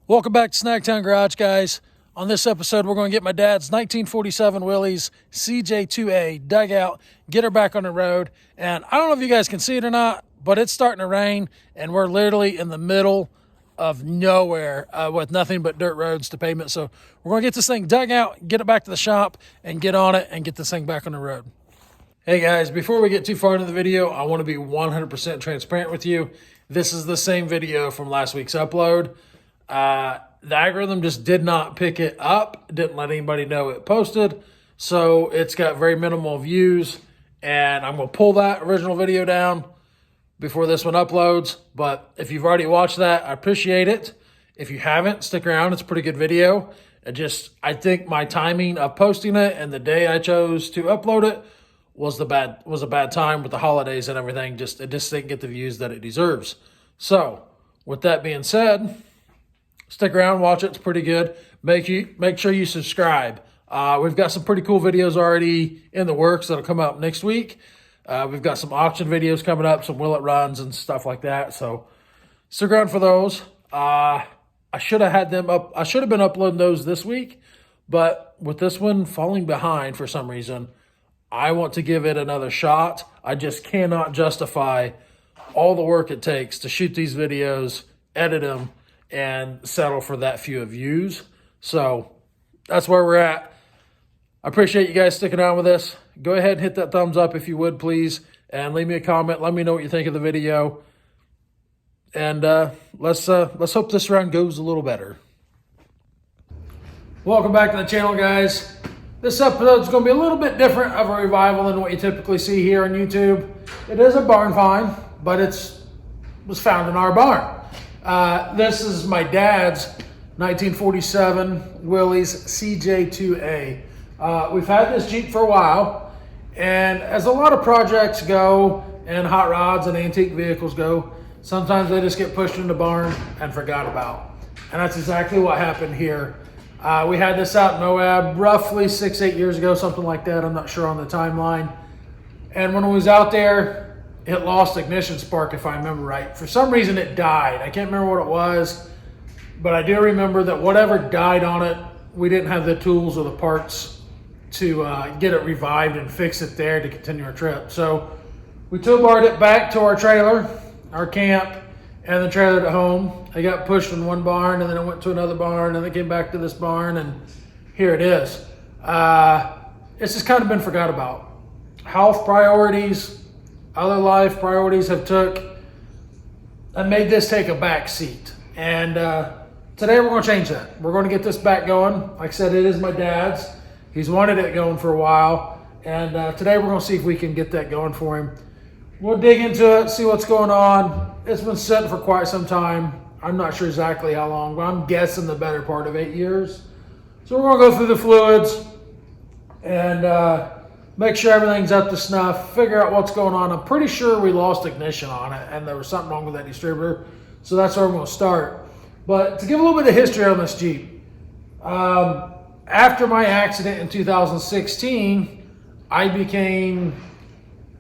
Welcome back to Snacktown Garage, guys. On this episode, we're going to get my dad's 1947 Willys CJ2A dugout, get her back on the road. And I don't know if you guys can see it or not, but it's starting to rain, and we're literally in the middle of nowhere with nothing but dirt roads to pavement. So we're going to get this thing dug out, get it back to the shop, and get on it and get this thing back on the road. Hey guys, before we get too far into the video, I want to be 100% transparent with you. This is the same video from last week's upload. The algorithm just did not pick it up, didn't let anybody know it posted, so it's got very minimal views, and I'm going to pull that original video down before this one uploads. But if you've already watched that, I appreciate it. If you haven't, stick around. It's a pretty good video. I think my timing of posting it and the day I chose to upload it was a bad time with the holidays and everything. It just didn't get the views that it deserves. So with that being said, stick around, watch it. It's pretty good. Make sure you subscribe. We've got some pretty cool videos already in the works that'll come out next week. We've got some auction videos coming up, some will it runs and stuff like that. So stick around for those. I should have had them up. I should have been uploading those this week, but with this one falling behind for some reason, I want to give it another shot. I just cannot justify all the work it takes to shoot these videos, edit them, and settle for that few views. So that's where we're at. I appreciate you guys sticking around with this. Go ahead and hit that thumbs up if you would, please, and leave me a comment. Let me know what you think of the video. And let's hope this round goes a little better. Welcome back to the channel, guys. This episode is going to be a little bit different of a revival than what you typically see here on YouTube. It is a barn find, but was found in our barn. This is my dad's 1947 Willys CJ2A. We've had this Jeep for a while, and as a lot of projects go, and hot rods and antique vehicles go, sometimes they just get pushed in the barn and forgot about. And that's exactly what happened here. We had this out in Moab roughly 6-8 years ago, something like that. I'm not sure on the timeline. And when it was out there, it lost ignition spark, if I remember right. For some reason, it died. I can't remember what it was, but I do remember that whatever died on it, we didn't have the tools or the parts to get it revived and fix it there to continue our trip. So we tow-barred it back to our trailer, our camp, and the trailer at home. I got pushed in one barn, and then it went to another barn, and then it came back to this barn, and here it is. It's just kind of been forgot about. Health priorities, other life priorities have made this take a back seat. And today we're going to change that. We're going to get this back going. Like I said, it is my dad's. He's wanted it going for a while. And today we're going to see if we can get that going for him. We'll dig into it, see what's going on. It's been sitting for quite some time. I'm not sure exactly how long, but I'm guessing the better part of 8 years. So we're going to go through the fluids and make sure everything's up to snuff, figure out what's going on. I'm pretty sure we lost ignition on it and there was something wrong with that distributor. So that's where we're going to start. But to give a little bit of history on this Jeep, after my accident in 2016, I became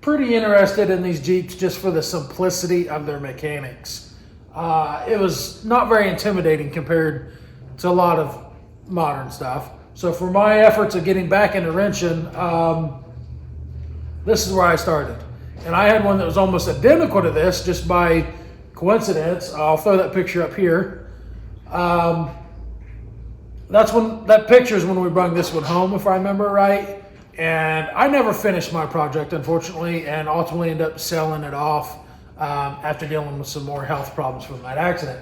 pretty interested in these Jeeps just for the simplicity of their mechanics. It was not very intimidating compared to a lot of modern stuff. So for my efforts of getting back into wrenching, this is where I started. And I had one that was almost identical to this just by coincidence. I'll throw that picture up here. That picture is when we brought this one home, if I remember right. And I never finished my project, unfortunately, and ultimately ended up selling it off after dealing with some more health problems from that accident.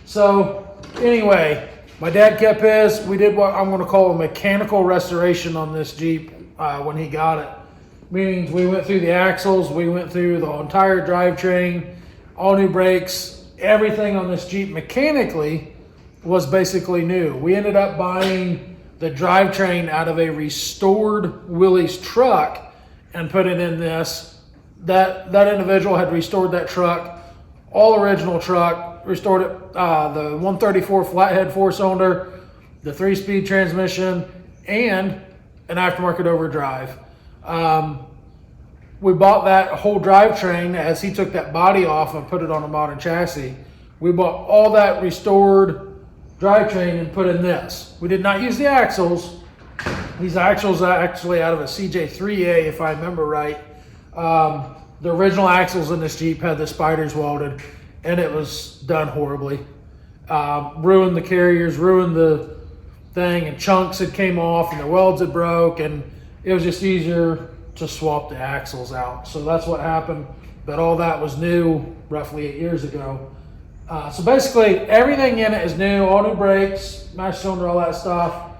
So anyway, my dad kept his. We did what I'm going to call a mechanical restoration on this Jeep when he got it. Meaning we went through the axles, we went through the entire drivetrain, all new brakes, everything on this Jeep mechanically was basically new. We ended up buying the drivetrain out of a restored Willys truck and put it in this. That individual had restored that truck, all original truck, restored it, the 134 flathead 4-cylinder, the 3-speed transmission, and an aftermarket overdrive. We bought that whole drivetrain as he took that body off and put it on a modern chassis. We bought all that restored drivetrain and put in this. We did not use the axles. These axles are actually out of a CJ3A, if I remember right. The original axles in this Jeep had the spiders welded, and it was done horribly. Ruined the carriers, ruined the thing, and chunks had came off, and the welds had broke, and it was just easier to swap the axles out. So that's what happened, but all that was new roughly 8 years ago. So basically everything in it is new, all new brakes, master cylinder, all that stuff,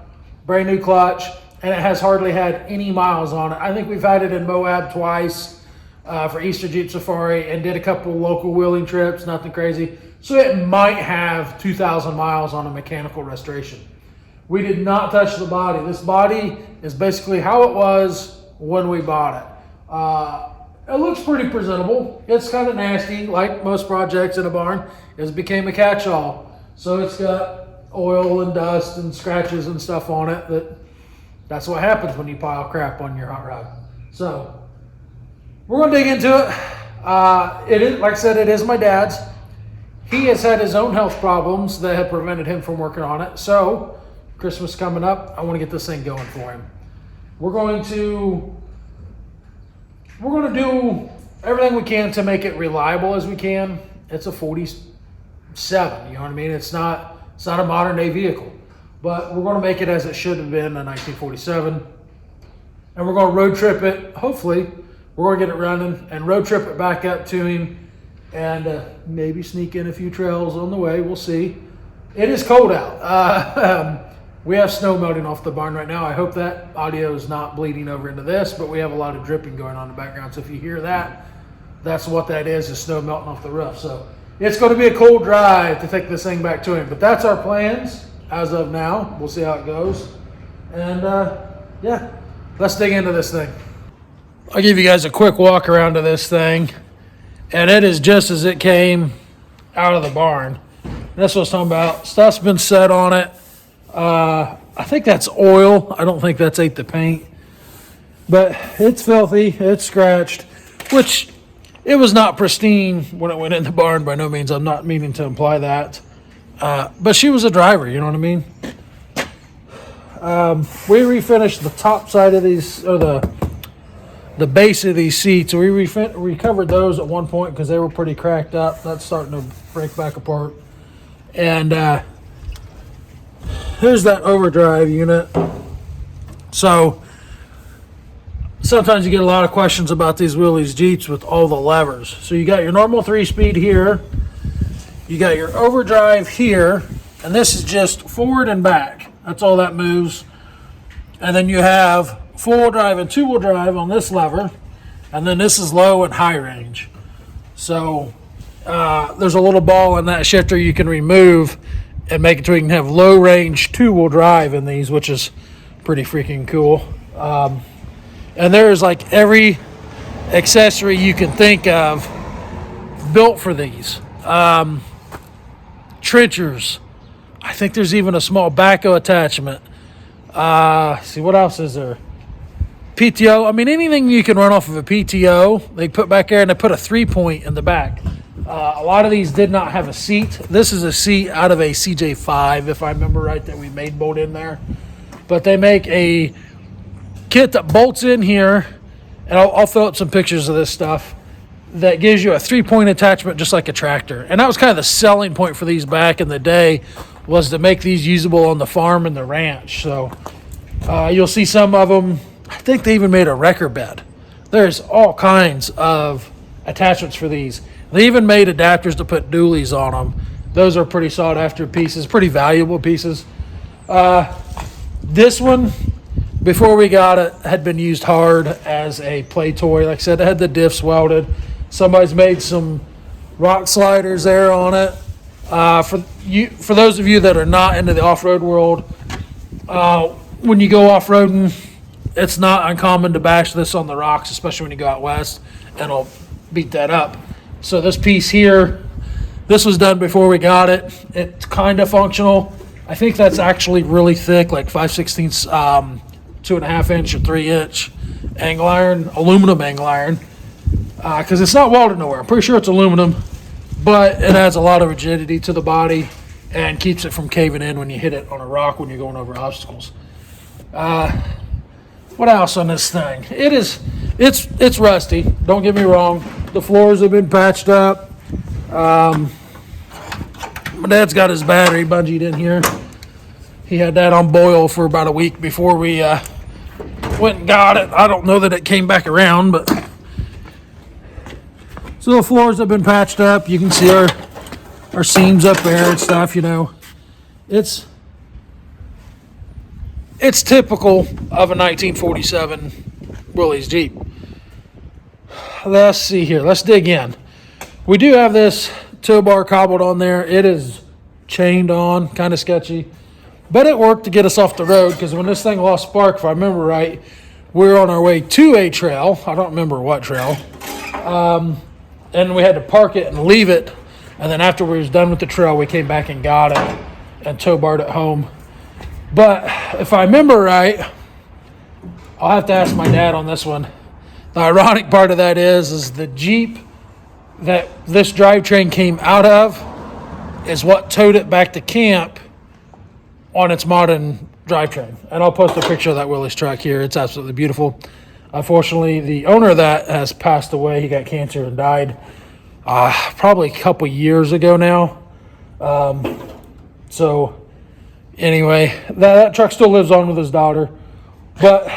brand new clutch, and it has hardly had any miles on it. I think we've had it in Moab twice for Easter Jeep Safari, and did a couple local wheeling trips, nothing crazy. So it might have 2,000 miles on a mechanical restoration. We did not touch the body. This body is basically how it was when we bought it. It looks pretty presentable. It's kind of nasty, like most projects in a barn. It became a catch-all. So it's got oil and dust and scratches and stuff on it. That's what happens when you pile crap on your hot rod. So we're going to dig into it. It is, like I said, it is my dad's. He has had his own health problems that have prevented him from working on it. So Christmas coming up, I want to get this thing going for him. We're going to do everything we can to make it reliable as we can. It's a 47, you know what I mean? It's not a modern day vehicle, but we're going to make it as it should have been in 1947. And we're going to road trip it. Hopefully we're going to get it running and road trip it back up to him, and maybe sneak in a few trails on the way. We'll see. It is cold out. We have snow melting off the barn right now. I hope that audio is not bleeding over into this, but we have a lot of dripping going on in the background. So if you hear that, that's what that is snow melting off the roof. So it's going to be a cold drive to take this thing back to him. But that's our plans as of now. We'll see how it goes. And yeah, let's dig into this thing. I'll give you guys a quick walk around to this thing. And it is just as it came out of the barn. That's what I was talking about. Stuff's been set on it. I think that's oil. I don't think that's ate the paint. But it's filthy. It's scratched. Which, it was not pristine when it went in the barn by no means. I'm not meaning to imply that. But she was a driver, you know what I mean? We refinished the top side of these, or the base of these seats. We recovered those at one point because they were pretty cracked up. That's starting to break back apart. And here's that overdrive unit. So sometimes you get a lot of questions about these Willys Jeeps with all the levers. So you got your normal 3-speed here. You got your overdrive here. And this is just forward and back. That's all that moves. And then you have 4-wheel drive and 2-wheel drive on this lever, and then this is low and high range. So there's a little ball in that shifter you can remove and make it so you can have low range 2-wheel drive in these, which is pretty freaking cool. And there's like every accessory you can think of built for these. Trenchers. I think there's even a small backhoe attachment. See, what else is there? PTO. I mean, anything you can run off of a PTO, they put back there, and they put a 3-point in the back. A lot of these did not have a seat. This is a seat out of a CJ5, if I remember right, that we made bolt in there. But they make a kit that bolts in here, and I'll throw up some pictures of this stuff, that gives you a 3-point attachment just like a tractor. And that was kind of the selling point for these back in the day, was to make these usable on the farm and the ranch. So you'll see some of them. I think they even made a wrecker bed. There's all kinds of attachments for these. They even made adapters to put dualies on them. Those are pretty sought after pieces, pretty valuable pieces. This one, before we got it, had been used hard as a play toy. Like I said, it had the diffs welded. Somebody's made some rock sliders there on it. For those of you that are not into the off-road world, when you go off-roading, it's not uncommon to bash this on the rocks, especially when you go out west, and it'll beat that up. So this piece here, this was done before we got it. It's kind of functional. I think that's actually really thick, like 5/16, 2.5 inch or 3 inch angle iron, aluminum angle iron, because it's not welded nowhere. I'm pretty sure it's aluminum, but it adds a lot of rigidity to the body. and keeps it from caving in when you hit it on a rock when you're going over obstacles. What else on this thing? It's rusty. Don't get me wrong. The floors have been patched up. My dad's got his battery bungeed in here. He had that on boil for about a week before we went and got it. I don't know that it came back around, but so the floors have been patched up. You can see our seams up there and stuff. It's typical of a 1947 Willys Jeep. Let's see here. Let's dig in. We do have this tow bar cobbled on there. It is chained on, kind of sketchy. But it worked to get us off the road, because when this thing lost spark, if I remember right, we were on our way to a trail. I don't remember what trail. And we had to park it and leave it. And then after we was done with the trail, we came back and got it and tow barred it home. But if I remember right, I'll have to ask my dad on this one. The ironic part of that is the Jeep that this drivetrain came out of is what towed it back to camp on its modern drivetrain. And I'll post a picture of that Willys truck here. It's absolutely beautiful. Unfortunately, the owner of that has passed away. He got cancer and died probably a couple years ago now. So anyway, that truck still lives on with his daughter. But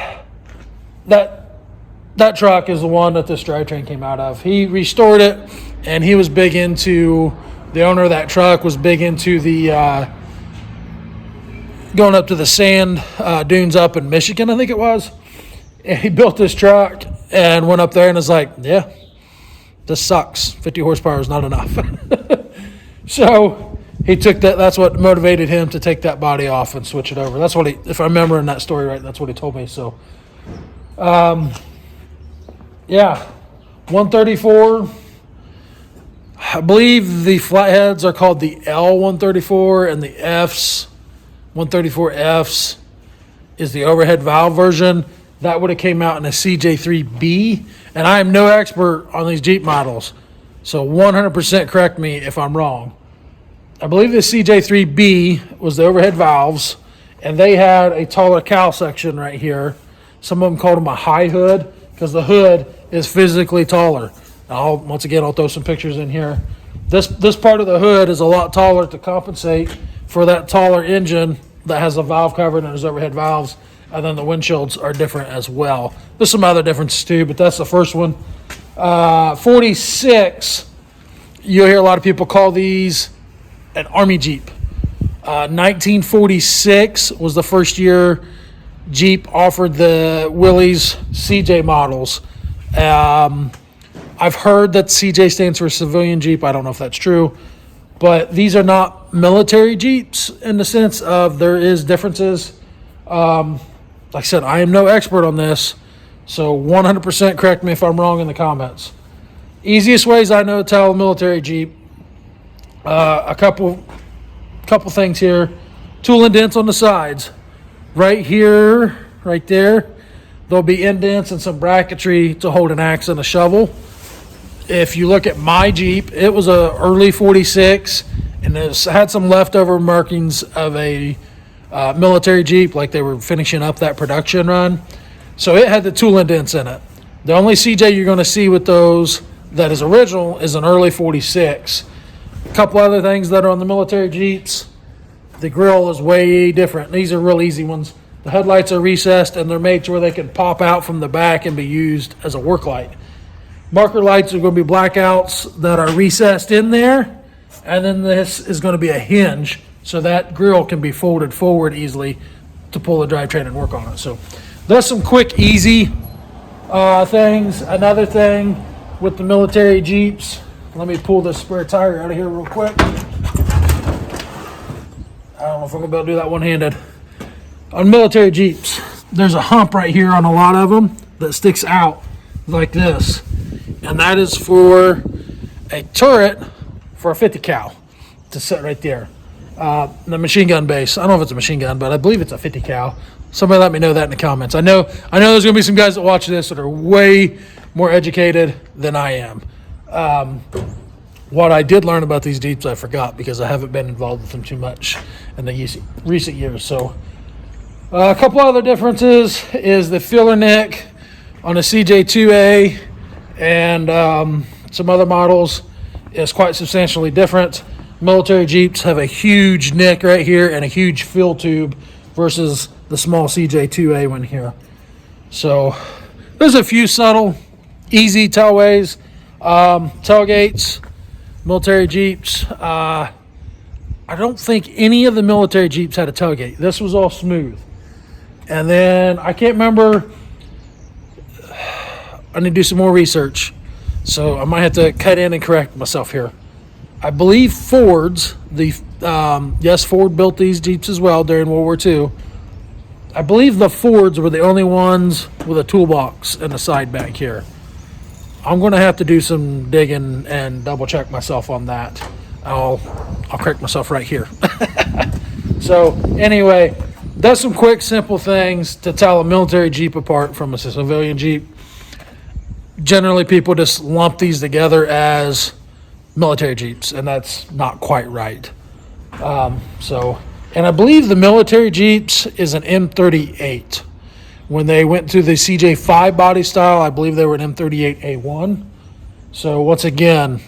that truck is the one that this drivetrain came out of. He restored it, and he was big into, the owner of that truck was big into the going up to the sand dunes up in Michigan, I think it was. And he built this truck and went up there and was like, yeah, this sucks. 50 horsepower is not enough. So he took that. That's what motivated him to take that body off and switch it over. That's what if I remember in that story right, that's what he told me. So, yeah, 134. I believe the flatheads are called the L134, and the 134Fs is the overhead valve version. That would have came out in a CJ3B, and I am no expert on these Jeep models, so 100% correct me if I'm wrong. I believe the CJ3B was the overhead valves, and they had a taller cowl section right here. Some of them called them a high hood, because the hood is physically taller. I'll throw some pictures in here. This part of the hood is a lot taller to compensate for that taller engine that has a valve cover and there's overhead valves, and then the windshields are different as well. There's some other differences too, but that's the first one. 46, you'll hear a lot of people call these an Army Jeep. 1946 was the first year Jeep offered the Willys CJ models. I've heard that CJ stands for civilian Jeep. I don't know if that's true, but these are not military Jeeps in the sense of there is differences. Like I said, I am no expert on this, so 100% correct me if I'm wrong in the comments. Easiest ways I know to tell a military Jeep, a couple things here. Tool indents on the sides. Right here, right there, there'll be indents and some bracketry to hold an axe and a shovel. If you look at my Jeep, it was a early 46, and it had some leftover markings of a military Jeep, like they were finishing up that production run. So it had the tool indents in it. The only CJ you're going to see with those that is original is an early 46. A couple other things that are on the military Jeeps. The grill is way different. These are real easy ones. The headlights are recessed, and they're made to where they can pop out from the back and be used as a work light. Marker lights are going to be blackouts that are recessed in there, and then this is going to be a hinge, so that grill can be folded forward easily to pull the drivetrain and work on it. So there's some quick, easy things. Another thing with the military Jeeps, let me pull this spare tire out of here real quick. I don't know if I'm going to be able to do that one-handed. On military Jeeps, there's a hump right here on a lot of them that sticks out like this. And that is for a turret for a 50 cal to sit right there. The machine gun base. I don't know if it's a machine gun, but I believe it's a 50 cal. Somebody let me know that in the comments. I know there's going to be some guys that watch this that are way more educated than I am. What I did learn about these Jeeps, I forgot because I haven't been involved with them too much in the recent years. So a couple other differences is the filler neck on a CJ2A and some other models is quite substantially different. Military Jeeps have a huge neck right here and a huge fill tube versus the small CJ2A one here. So there's a few subtle, easy tailways, tailgates, military Jeeps. I don't think any of the military Jeeps had a tailgate. This was all smooth. And then I can't remember. I need to do some more research. So I might have to cut in and correct myself here. I believe Ford's, yes, Ford built these Jeeps as well during World War II. I believe the Fords were the only ones with a toolbox in the side back here. I'm going to have to do some digging and double check myself on that. I'll correct myself right here. So anyway, that's some quick, simple things to tell a military Jeep apart from a civilian Jeep. Generally, people just lump these together as military Jeeps, and that's not quite right. And I believe the military Jeeps is an M38. When they went to the CJ5 body style, I believe they were an M38A1. So once again,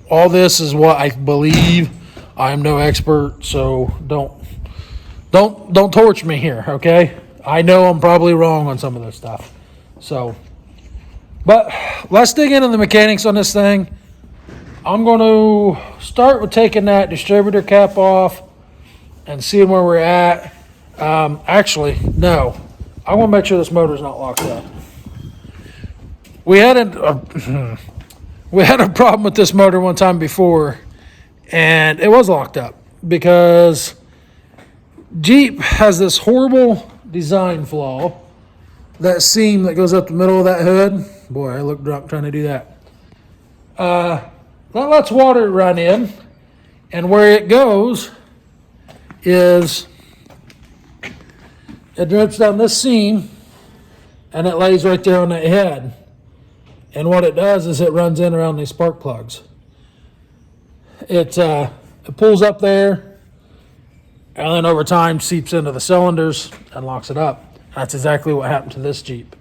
all this is what I believe. I am no expert, so don't torch me here, okay? I know I'm probably wrong on some of this stuff. So, but let's dig into the mechanics on this thing. I'm going to start with taking that distributor cap off and seeing where we're at. Actually, no. I want to make sure this motor's not locked up. We had a problem with this motor one time before, and it was locked up because Jeep has this horrible design flaw. That seam that goes up the middle of that hood. Boy, I look drunk trying to do that. That lets water run in, and where it goes is it drips down this seam and it lays right there on that head. And what it does is it runs in around these spark plugs. It pulls up there and then over time seeps into the cylinders and locks it up. That's exactly what happened to this Jeep.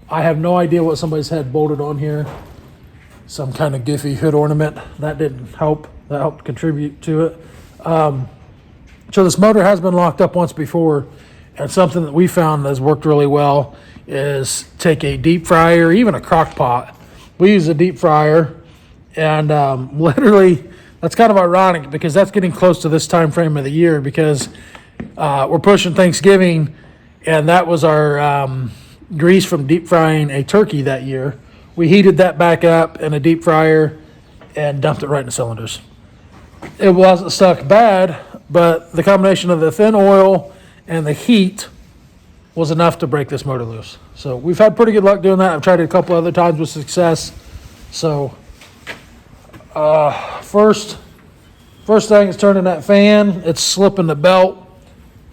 I have no idea what somebody's had bolted on here. Some kind of goofy hood ornament. That didn't help. That helped contribute to it. So this motor has been locked up once before, and something that we found has worked really well is take a deep fryer, even a crock pot. We use a deep fryer, and literally, that's kind of ironic because that's getting close to this time frame of the year because we're pushing Thanksgiving, and that was our grease from deep frying a turkey that year. We heated that back up in a deep fryer and dumped it right in the cylinders. It wasn't stuck bad, but the combination of the thin oil and the heat was enough to break this motor loose. So we've had pretty good luck doing that. I've tried it a couple other times with success. So first thing is turning that fan. It's slipping the belt,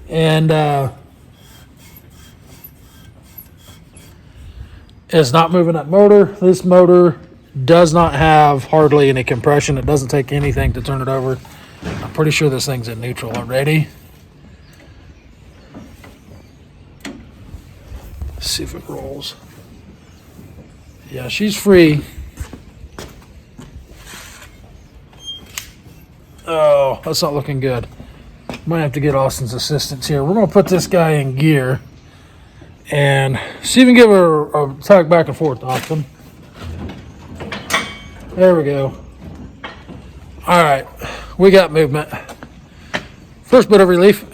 and it's not moving that motor. This motor does not have hardly any compression. It doesn't take anything to turn it over. I'm pretty sure this thing's in neutral already. Let's see if it rolls. Yeah, she's free. Oh, that's not looking good. Might have to get Austin's assistance here. We're going to put this guy in gear and see if we can give her a tug back and forth, Austin. There we go. All right, we got movement. First bit of relief.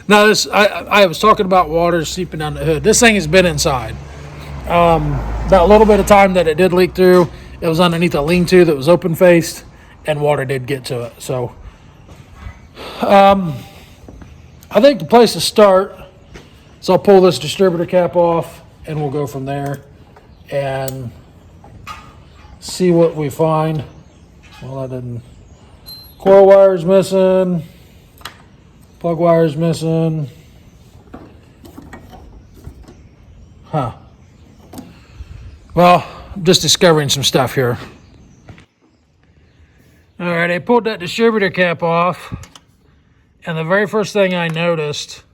Now this, I was talking about water seeping down the hood. This thing has been inside. That little bit of time that it did leak through, it was underneath a lean-to that was open-faced, and water did get to it. So, I think the place to start is I'll pull this distributor cap off, and we'll go from there and see what we find. Well, that didn't. Coil wire's missing. Plug wire's missing. Huh. Well, I'm just discovering some stuff here. pulled that distributor cap off, and the very first thing I noticed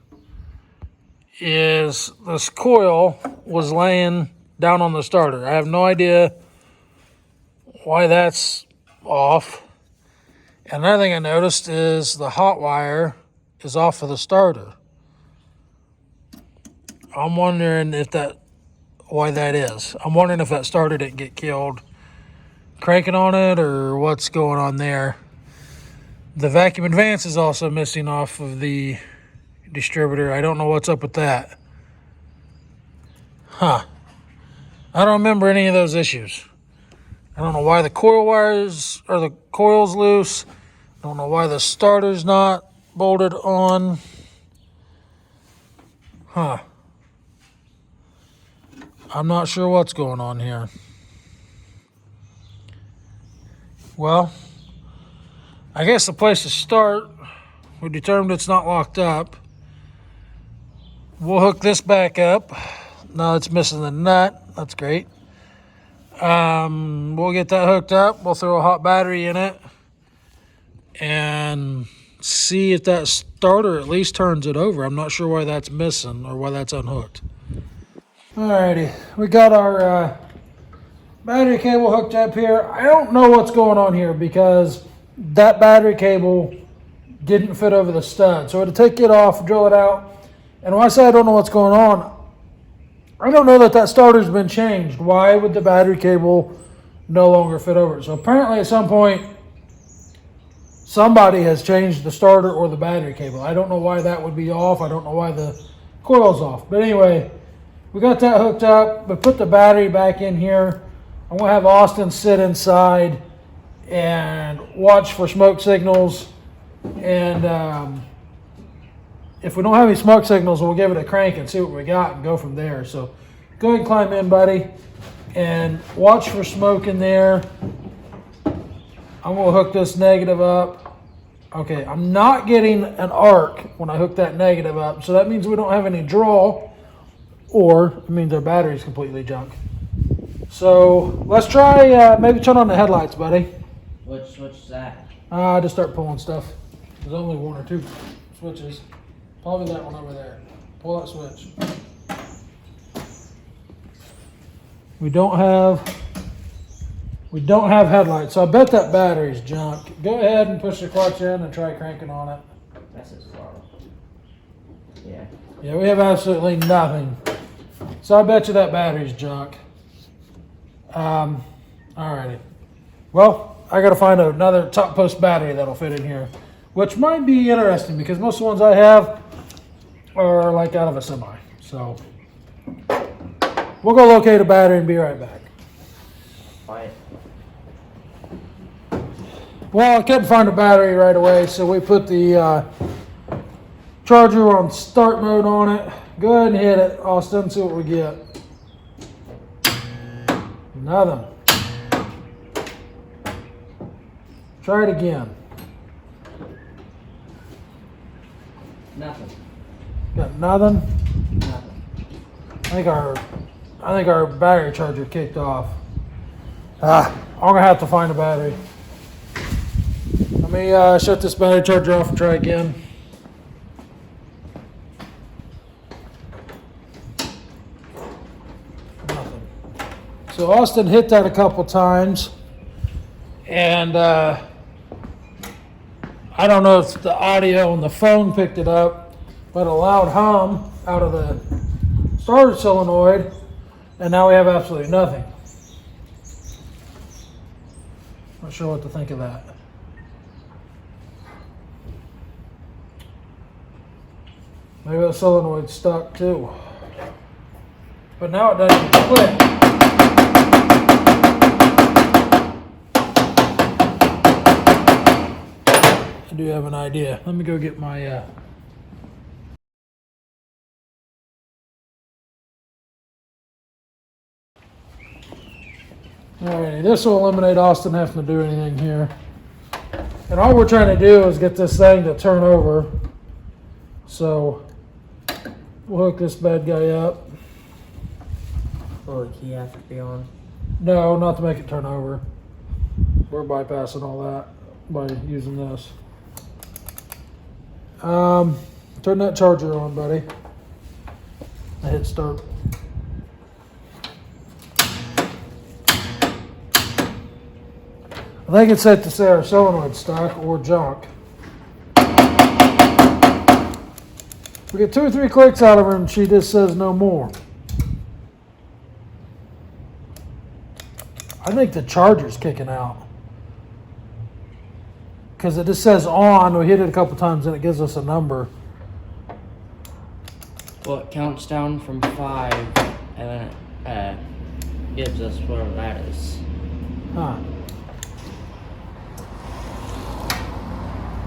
is this coil was laying down on the starter. I have no idea why that's off. And another thing I noticed is the hot wire is off of the starter. I'm wondering why that is. I'm wondering if that starter didn't get killed cranking on it or what's going on there. The vacuum advance is also missing off of the distributor. I don't know what's up with that. I don't remember any of those issues. I don't know why the coil wires or the coil's loose. I don't know why the starter's not bolted on. I'm not sure what's going on here. Well, I guess the place to start, we determined it's not locked up. We'll hook this back up. Now it's missing the nut. That's great. We'll get that hooked up. We'll throw a hot battery in it and see if that starter at least turns it over. I'm not sure why that's missing or why that's unhooked. Alrighty, we got our battery cable hooked up here. I don't know what's going on here because that battery cable didn't fit over the stud. So I had to take it off, drill it out. And when I say I don't know what's going on, I don't know that starter's been changed. Why would the battery cable no longer fit over it? So apparently at some point, somebody has changed the starter or the battery cable. I don't know why that would be off. I don't know why the coil's off. But anyway, we got that hooked up. We put the battery back in here. I'm going to have Austin sit inside and watch for smoke signals. And if we don't have any smoke signals, we'll give it a crank and see what we got and go from there. So go ahead and climb in, buddy, and watch for smoke in there. I'm going to hook this negative up. Okay, I'm not getting an arc when I hook that negative up, so that means we don't have any draw, or it means our battery's completely junk. So let's try maybe turn on the headlights, buddy. Which switch is that? Just start pulling stuff. There's only one or two switches. Probably that one over there. Pull that switch. We don't have headlights, so I bet that battery's junk. Go ahead and push the clutch in and try cranking on it. That's his throttle. Yeah. Yeah, we have absolutely nothing. So I bet you that battery's junk. Alrighty. Well, I gotta find another top post battery that'll fit in here, which might be interesting because most of the ones I have are like out of a semi. So we'll go locate a battery and be right back. Quiet. Well, I couldn't find a battery right away, so we put the charger on start mode on it. Go ahead and hit it, Austin, see what we get. Nothing. Try it again. Nothing. Got nothing? Nothing. I think our battery charger kicked off. I'm gonna have to find a battery. Let me shut this battery charger off and try again. Nothing. So Austin hit that a couple times, and I don't know if the audio on the phone picked it up, but a loud hum out of the starter solenoid, and now we have absolutely nothing. Not sure what to think of that. Maybe the solenoid's stuck too. But now it doesn't even click. I do have an idea. Let me go get my Alrighty, this will eliminate Austin having to do anything here. And all we're trying to do is get this thing to turn over. So we'll hook this bad guy up. Will the key have to be on? No, not to make it turn over. We're bypassing all that. by using this. Turn that charger on, buddy. I hit start. I think it's safe to say our solenoid's stuck or junk. We get 2 or 3 clicks out of her and she just says no more. I think the charger's kicking out. Because it just says on. We hit it a couple times and it gives us a number. Well, it counts down from 5 and then it gives us whatever that is. Huh.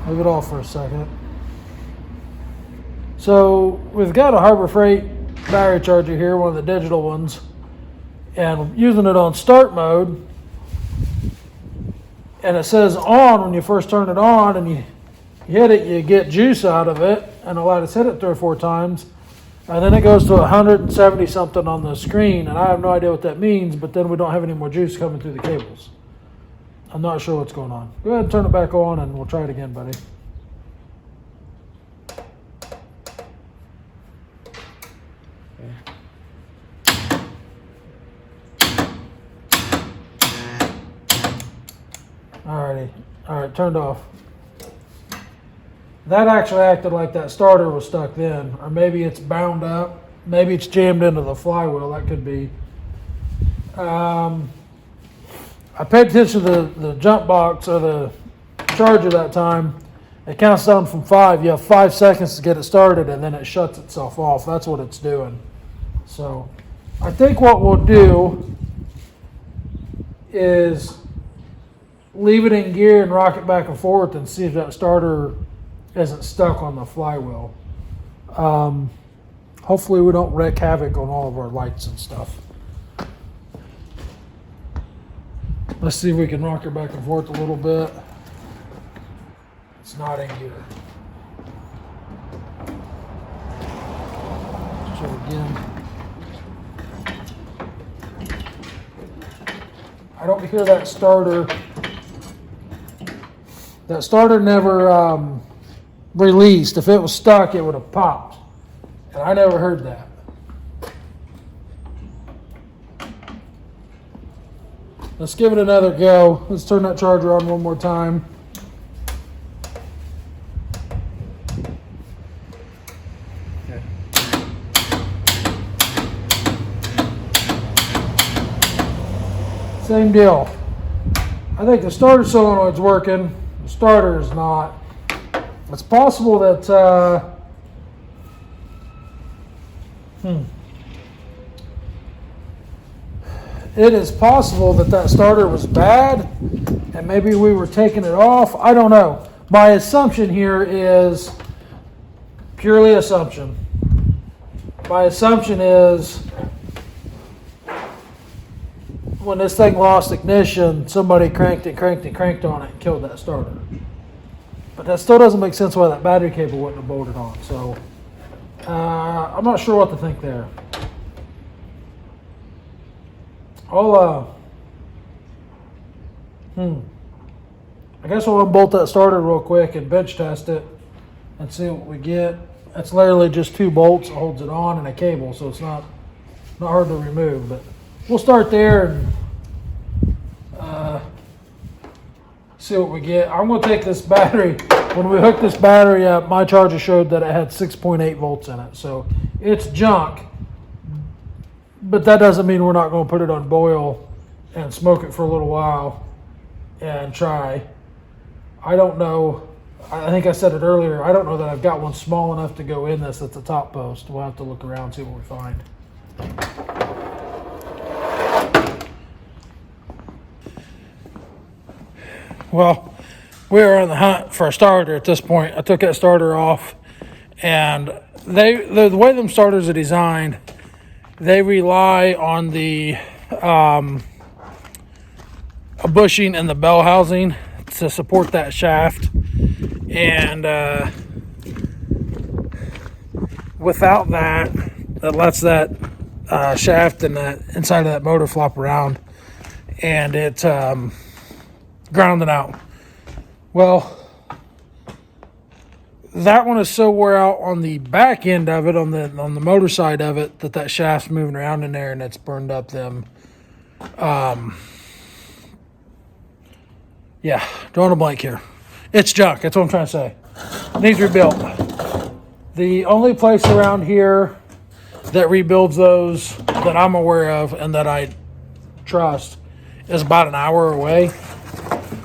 Leave it off for a second. So we've got a Harbor Freight battery charger here, one of the digital ones, and I'm using it on start mode. And it says on when you first turn it on, and you hit it, you get juice out of it, and I'll let us hit it 3 or 4 times, and then it goes to 170 something on the screen, and I have no idea what that means, but then we don't have any more juice coming through the cables. I'm not sure what's going on. Go ahead and turn it back on and we'll try it again, buddy. Alrighty. Alright, turned off. That actually acted like that starter was stuck then. Or maybe it's bound up. Maybe it's jammed into the flywheel. That could be. I paid attention to the jump box or the charger that time. It counts down from 5. You have 5 seconds to get it started and then it shuts itself off. That's what it's doing. So I think what we'll do is leave it in gear and rock it back and forth and see if that starter isn't stuck on the flywheel. Hopefully we don't wreak havoc on all of our lights and stuff. Let's see if we can rock her back and forth a little bit. It's not in gear. Try again. I don't hear that starter. That starter never released. If it was stuck, it would have popped. And I never heard that. Let's give it another go. Let's turn that charger on one more time. Okay. Same deal. I think the starter solenoid's working. The starter is not. It's possible that it is possible that that starter was bad and maybe we were taking it off. I don't know. My assumption here is purely assumption. My assumption is when this thing lost ignition, somebody cranked on it and killed that starter. But that still doesn't make sense why that battery cable wouldn't have bolted on. So I'm not sure what to think there. I guess we'll unbolt that starter real quick and bench test it and see what we get. It's literally just 2 bolts that holds it on and a cable, so it's not hard to remove. But we'll start there and see what we get. I'm going to take this battery. When we hooked this battery up, my charger showed that it had 6.8 volts in it, so it's junk. But that doesn't mean we're not going to put it on boil and smoke it for a little while and try. I don't know. I think I said it earlier. I don't know that I've got one small enough to go in this at the top post. We'll have to look around and see what we find. Well, we are on the hunt for a starter at this point. I took that starter off, and the way them starters are designed, they rely on the a bushing and the bell housing to support that shaft, and without that, that lets that shaft and that inside of that motor flop around, and it grounded out. Well, that one is so wore out on the back end of it, on the motor side of it, that shaft's moving around in there and it's burned up them. Yeah, drawing a blank here. It's junk. That's what I'm trying to say. Needs rebuilt. The only place around here that rebuilds those that I'm aware of and that I trust is about an hour away.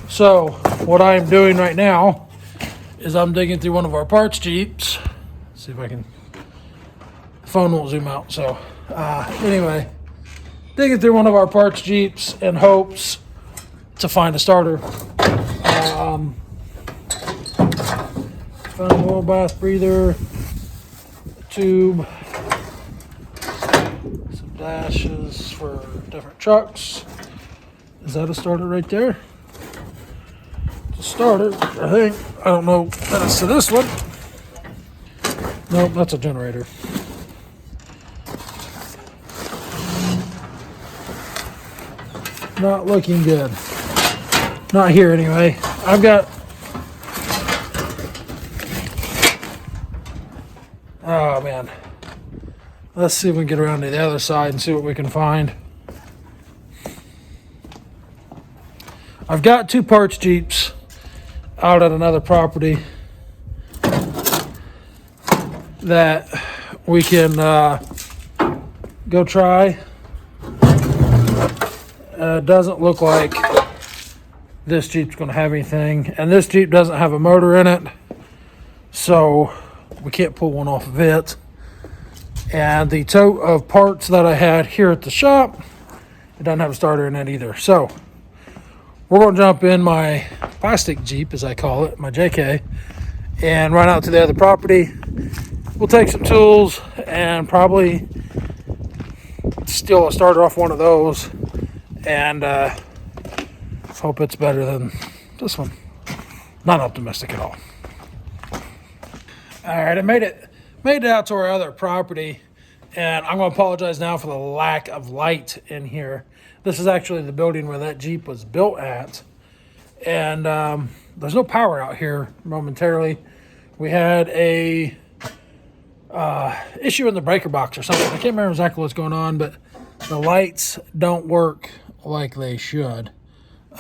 So what I'm doing right now is I'm digging through one of our parts Jeeps. See if I can, the phone won't zoom out. So anyway, digging through one of our parts Jeeps in hopes to find a starter. Found an oil bath breather, a tube, some dashes for different trucks. Is that a starter right there? It's a starter, I think. I don't know if that's to this one. Nope, that's a generator. Not looking good. Not here anyway. I've got... Oh man. Let's see if we can get around to the other side and see what we can find. I've got 2 parts Jeeps out at another property that we can go try. It doesn't look like this Jeep's going to have anything, and this Jeep doesn't have a motor in it, so we can't pull one off of it. And the tote of parts that I had here at the shop, it doesn't have a starter in it either. So we're going to jump in my plastic Jeep, as I call it, my JK, and run out to the other property. We'll take some tools and probably steal a starter off one of those and hope it's better than this one. Not optimistic at all. All right, I made it out to our other property, and I'm going to apologize now for the lack of light in here. This is actually the building where that Jeep was built at, and there's no power out here momentarily. We had a issue in the breaker box or something. I can't remember exactly what's going on, but the lights don't work like they should.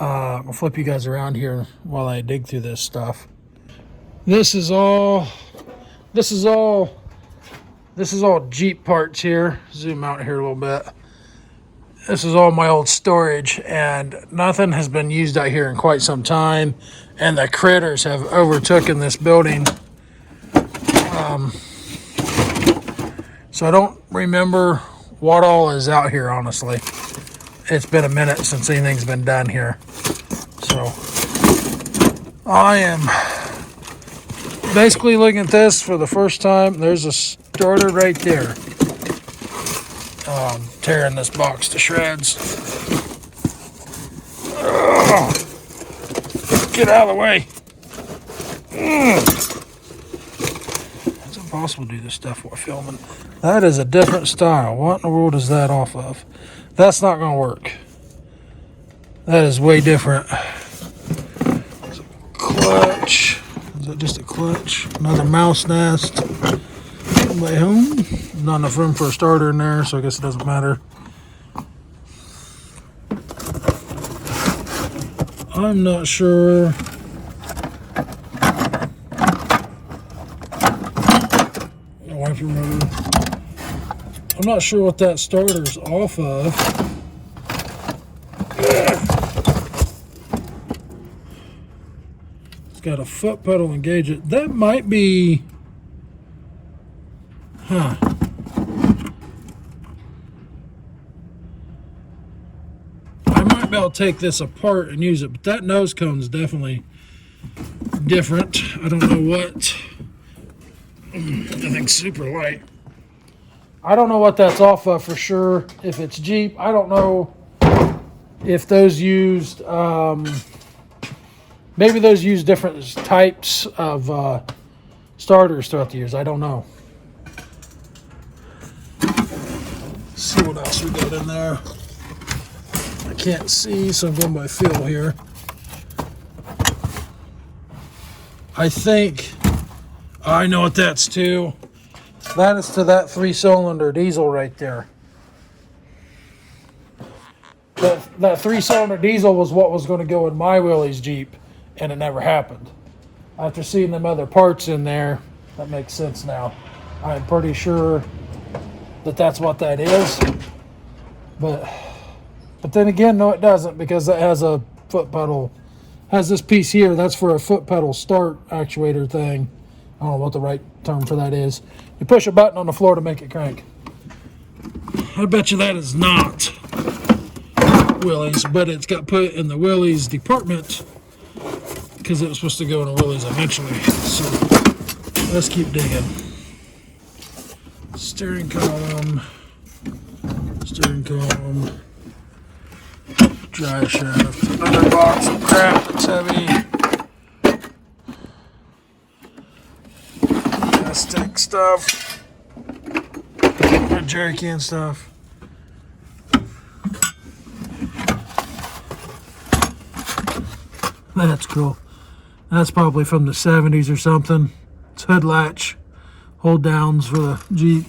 I'll flip you guys around here while I dig through this stuff. This is all Jeep parts here. Zoom out here a little bit. This is all my old storage, and nothing has been used out here in quite some time, and the critters have overtaken this building. So I don't remember what all is out here, honestly. It's been a minute since anything's been done here. So I am basically looking at this for the first time. There's a starter right there. Tearing this box to shreds. Oh, get out of the way. It's impossible to do this stuff while filming. That is a different style. What in the world is that off of? That's not going to work. That is way different. It's a clutch. Is that just a clutch? Another mouse nest. Way home. Not enough room for a starter in there, so I guess it doesn't matter. I'm not sure. Wipe remover. I'm not sure what that starter's off of. It's got a foot pedal engage it. That might be. Huh. I might be able to take this apart and use it, but that nose cone is definitely different. I don't know what. That thing's super light. I don't know what that's off of for sure. If it's Jeep, I don't know if those used. Maybe those use different types of starters throughout the years. I don't know. See what else we got in there. I can't see, so I'm going by feel here. I think I know what that's to. That is to that 3-cylinder diesel right there. That 3-cylinder diesel was what was going to go in my Willys Jeep, and it never happened. After seeing them other parts in there, that makes sense now. I'm pretty sure that that's what that is. But then again, no, it doesn't, because that has a foot pedal. Has this piece here, that's for a foot pedal start actuator thing. I don't know what the right term for that is. You push a button on the floor to make it crank. I bet you that is not Willys, but it's got put in the Willys department because it was supposed to go in a Willys eventually. So let's keep digging. Steering column, drive shaft, another box of crap that's heavy. Plastic stuff, jerry can stuff. That's cool. That's probably from the 70s or something. It's hood latch, hold downs for the Jeep.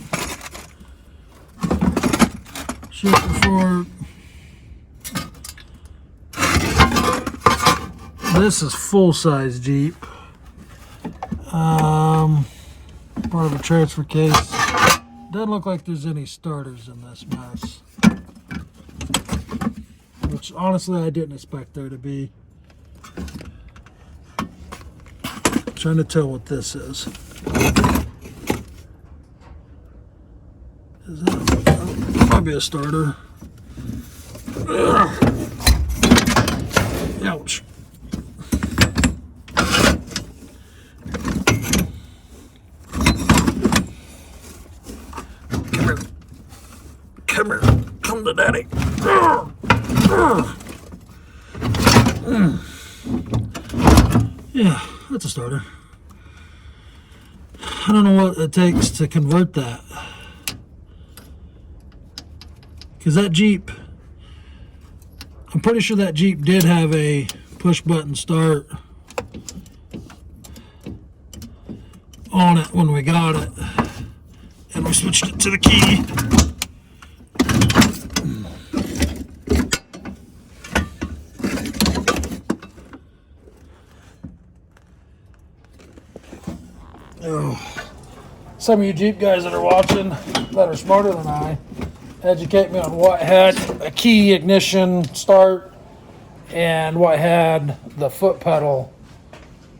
Shifter fork. This is full-size Jeep. Part of a transfer case. Doesn't look like there's any starters in this mess. Which honestly I didn't expect there to be. Trying to tell what this is. Is that might be a starter? Ouch. Come here. Come to daddy. Yeah, that's a starter. I don't know what it takes to convert that. Because that Jeep, I'm pretty sure that Jeep did have a push button start on it when we got it. And we switched it to the key. Oh. Some of you Jeep guys that are watching that are smarter than I, educate me on what had a key ignition start and what had the foot pedal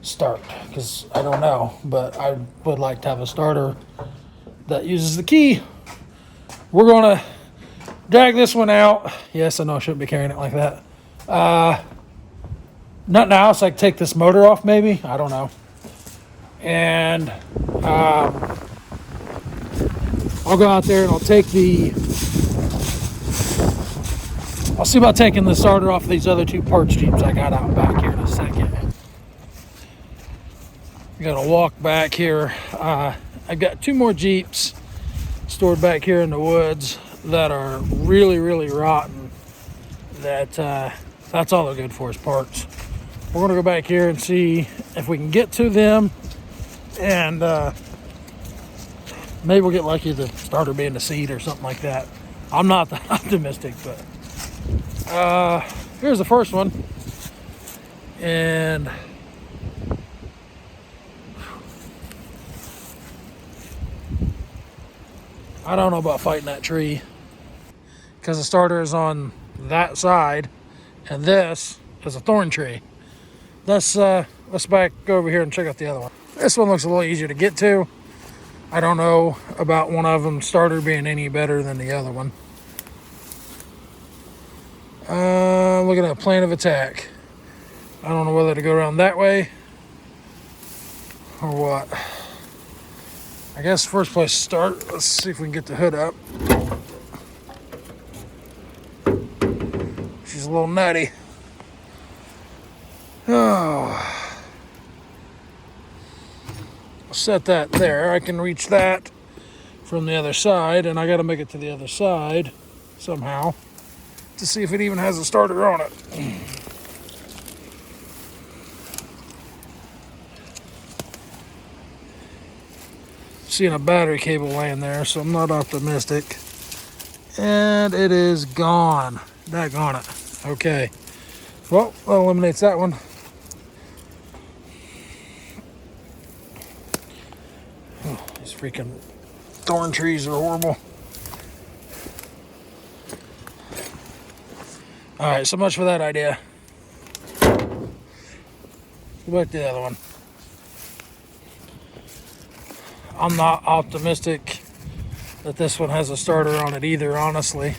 start, because I don't know, but I would like to have a starter that uses the key. We're gonna drag this one out. Yes, I know I shouldn't be carrying it like that. Not now, so I can take this motor off maybe, I don't know. And I'll go out there and I'll see about taking the starter off of these other two parts Jeeps I got out back here in a second. I gotta walk back here. I've got two more Jeeps stored back here in the woods that are really, really rotten. That's all they're good for is parts. We're gonna go back here and see if we can get to them, and maybe we'll get lucky, the starter being the seat or something like that. I'm not that optimistic, but here's the first one. And I don't know about fighting that tree, because the starter is on that side and this is a thorn tree. Let's back go over here and check out the other one. This one looks a little easier to get to. I don't know about one of them starter being any better than the other one. Look at that plan of attack. I don't know whether to go around that way or what. I guess first place to start, let's see if we can get the hood up. She's a little nutty. Oh. I'll set that there. I can reach that from the other side, and I got to make it to the other side somehow to see if it even has a starter on it. seeing a battery cable laying there, so I'm not optimistic. And it is gone. Daggone it. Okay. Well, that eliminates that one. Oh, these freaking thorn trees are horrible. All right, so much for that idea. Go back to the other one. I'm not optimistic that this one has a starter on it either, honestly.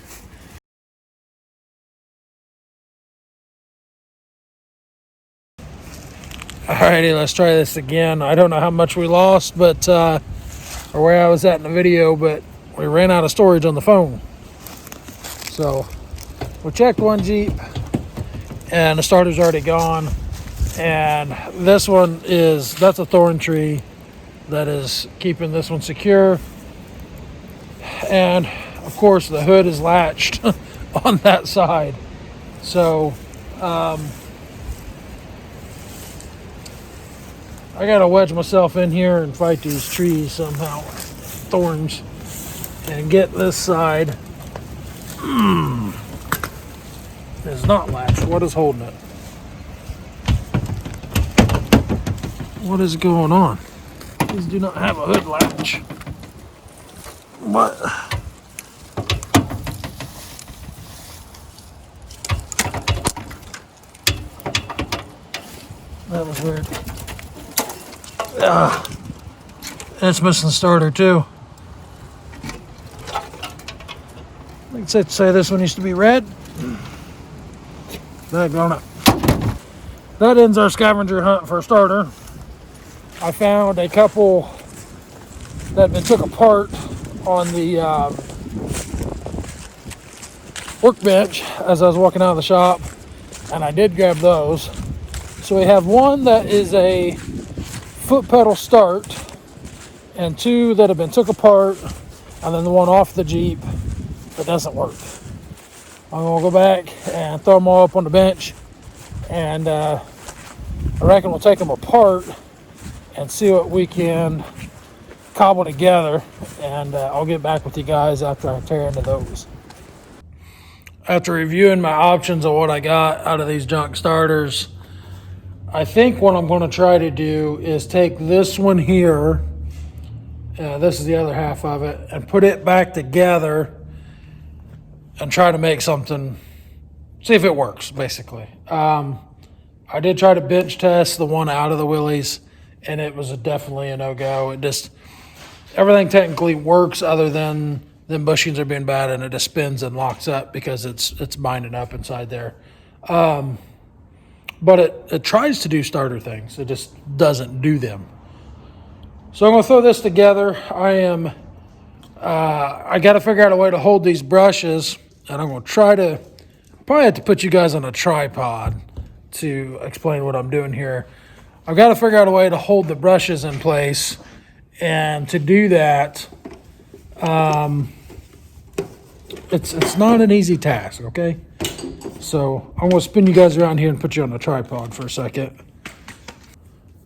Alrighty, let's try this again. I don't know how much we lost, but or where I was at in the video, but we ran out of storage on the phone. So we checked one Jeep and the starter's already gone. And this one that's a thorn tree that is keeping this one secure. And of course the hood is latched on that side. So I gotta wedge myself in here and fight these trees somehow, thorns, and get this side. It's not latched. What is holding it? What is going on? These do not have a hood latch. What? That was weird. It's missing the starter too. I think it's safe to say this one used to be red. Daggone it. That ends our scavenger hunt for a starter. I found a couple that had been took apart on the workbench as I was walking out of the shop, and I did grab those. So we have one that is a foot pedal start, and two that have been took apart, and then the one off the Jeep that doesn't work. I'm gonna go back and throw them all up on the bench, and I reckon we'll take them apart and see what we can cobble together, and I'll get back with you guys after I tear into those. After reviewing my options of what I got out of these junk starters, I think what I'm going to try to do is take this one here, this is the other half of it, and put it back together and try to make something, see if it works, basically. I did try to bench test the one out of the Willys, and it was definitely a no-go. It just, everything technically works other than them bushings are being bad, and it just spins and locks up because it's binding up inside there. But it tries to do starter things. It just doesn't do them. So I'm gonna throw this together. I gotta figure out a way to hold these brushes, and I'm gonna probably have to put you guys on a tripod to explain what I'm doing here. I've got to figure out a way to hold the brushes in place, and to do that, it's not an easy task, okay? So I'm gonna spin you guys around here and put you on a tripod for a second.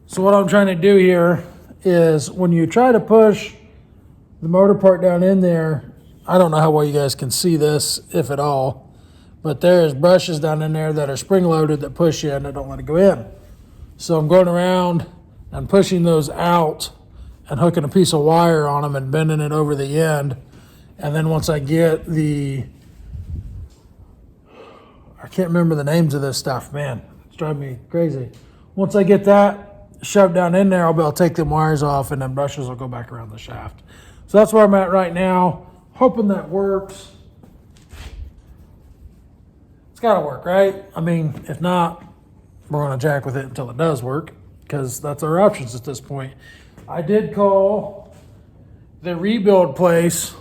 So what I'm trying to do here is when you try to push the motor part down in there, I don't know how well you guys can see this, if at all, but there's brushes down in there that are spring loaded that push in and don't let it go in. So I'm going around and pushing those out and hooking a piece of wire on them and bending it over the end. And then once I get I can't remember the names of this stuff, man, it's driving me crazy. Once I get that shoved down in there, I'll be able to take them wires off, and then brushes will go back around the shaft. So that's where I'm at right now, hoping that works. It's gotta work, right? I mean, if not, we're gonna jack with it until it does work, because that's our options at this point. I did call the rebuild place,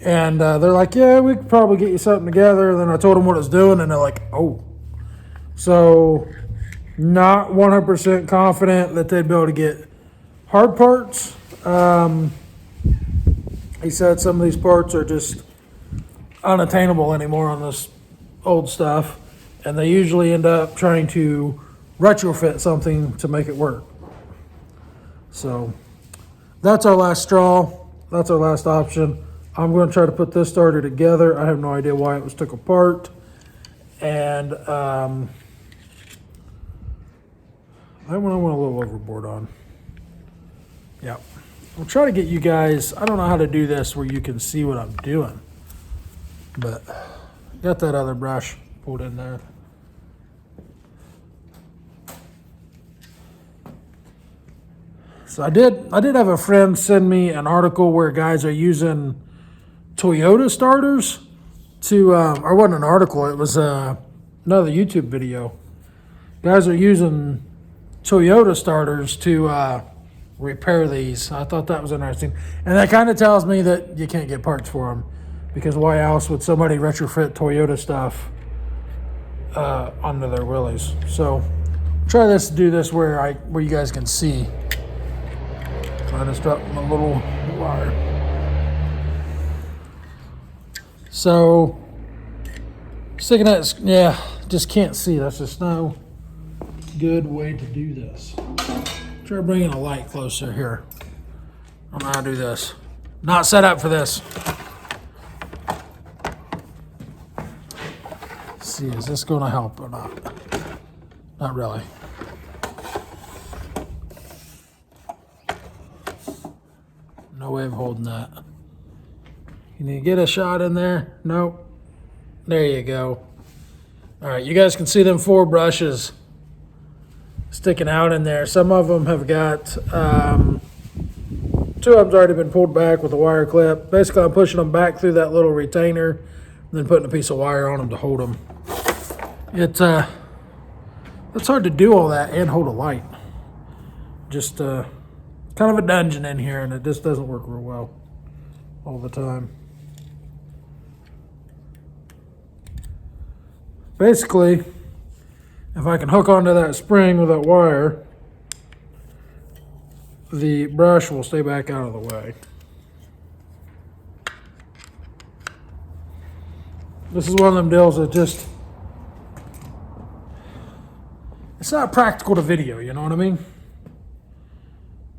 and they're like, yeah, we could probably get you something together. And then I told them what it's doing, and they're like, oh. So not 100% confident that they'd be able to get hard parts. He said some of these parts are just unattainable anymore on this old stuff, and they usually end up trying to retrofit something to make it work. So that's our last straw. That's our last option. I'm going to try to put this starter together. I have no idea why it was took apart. And that one I went a little overboard on. Yep. I'll try to get you guys, I don't know how to do this where you can see what I'm doing. But got that other brush pulled in there. So I did have a friend send me an article where guys are using Toyota starters to, or it wasn't an article, it was another YouTube video. Guys are using Toyota starters to repair these. I thought that was interesting. And that kind of tells me that you can't get parts for them, because why else would somebody retrofit Toyota stuff onto their Willys? So try this, do this where you guys can see. I just dropped my little wire. So sticking that, yeah, just can't see. That's just no good way to do this. Try bringing a light closer here. I don't know how to do this. Not set up for this. Let's see, is this going to help or not? Not really. No way of holding that. Can you get a shot in there? Nope. There you go. All right, you guys can see them 4 brushes sticking out in there. Some of them have got, 2 of them's already been pulled back with a wire clip. Basically, I'm pushing them back through that little retainer and then putting a piece of wire on them to hold them. It's hard to do all that and hold a light. Just kind of a dungeon in here, and it just doesn't work real well all the time. Basically, if I can hook onto that spring with that wire, the brush will stay back out of the way. This is one of them deals that just, it's not practical to video, you know what I mean?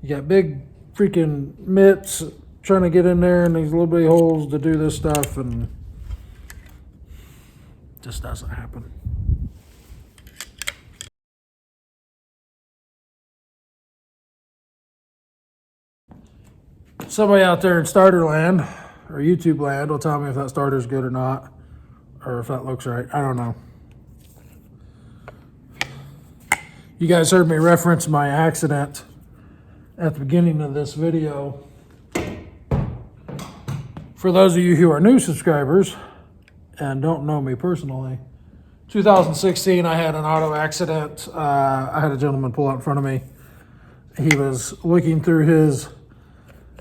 You got big freaking mitts trying to get in there and these little bitty holes to do this stuff, and it just doesn't happen. Somebody out there in starter land or YouTube land will tell me if that starter's good or not, or if that looks right. I don't know. You guys heard me reference my accident at the beginning of this video. For those of you who are new subscribers and don't know me personally, 2016 I had an auto accident. I had a gentleman pull out in front of me. He was looking through his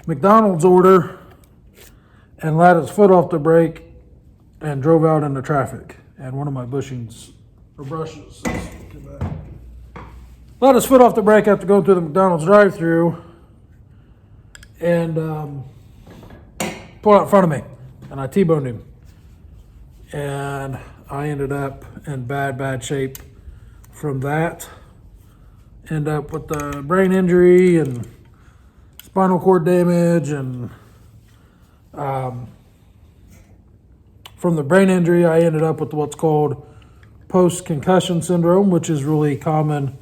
McDonald's order and let his foot off the brake and drove out into traffic. And one of my bushings or brushes, let his foot off the brake after going through the McDonald's drive-thru and pulled out in front of me, and I T-boned him. And I ended up in bad shape from that. End up with the brain injury and spinal cord damage, and from the brain injury I ended up with what's called post-concussion syndrome, which is really common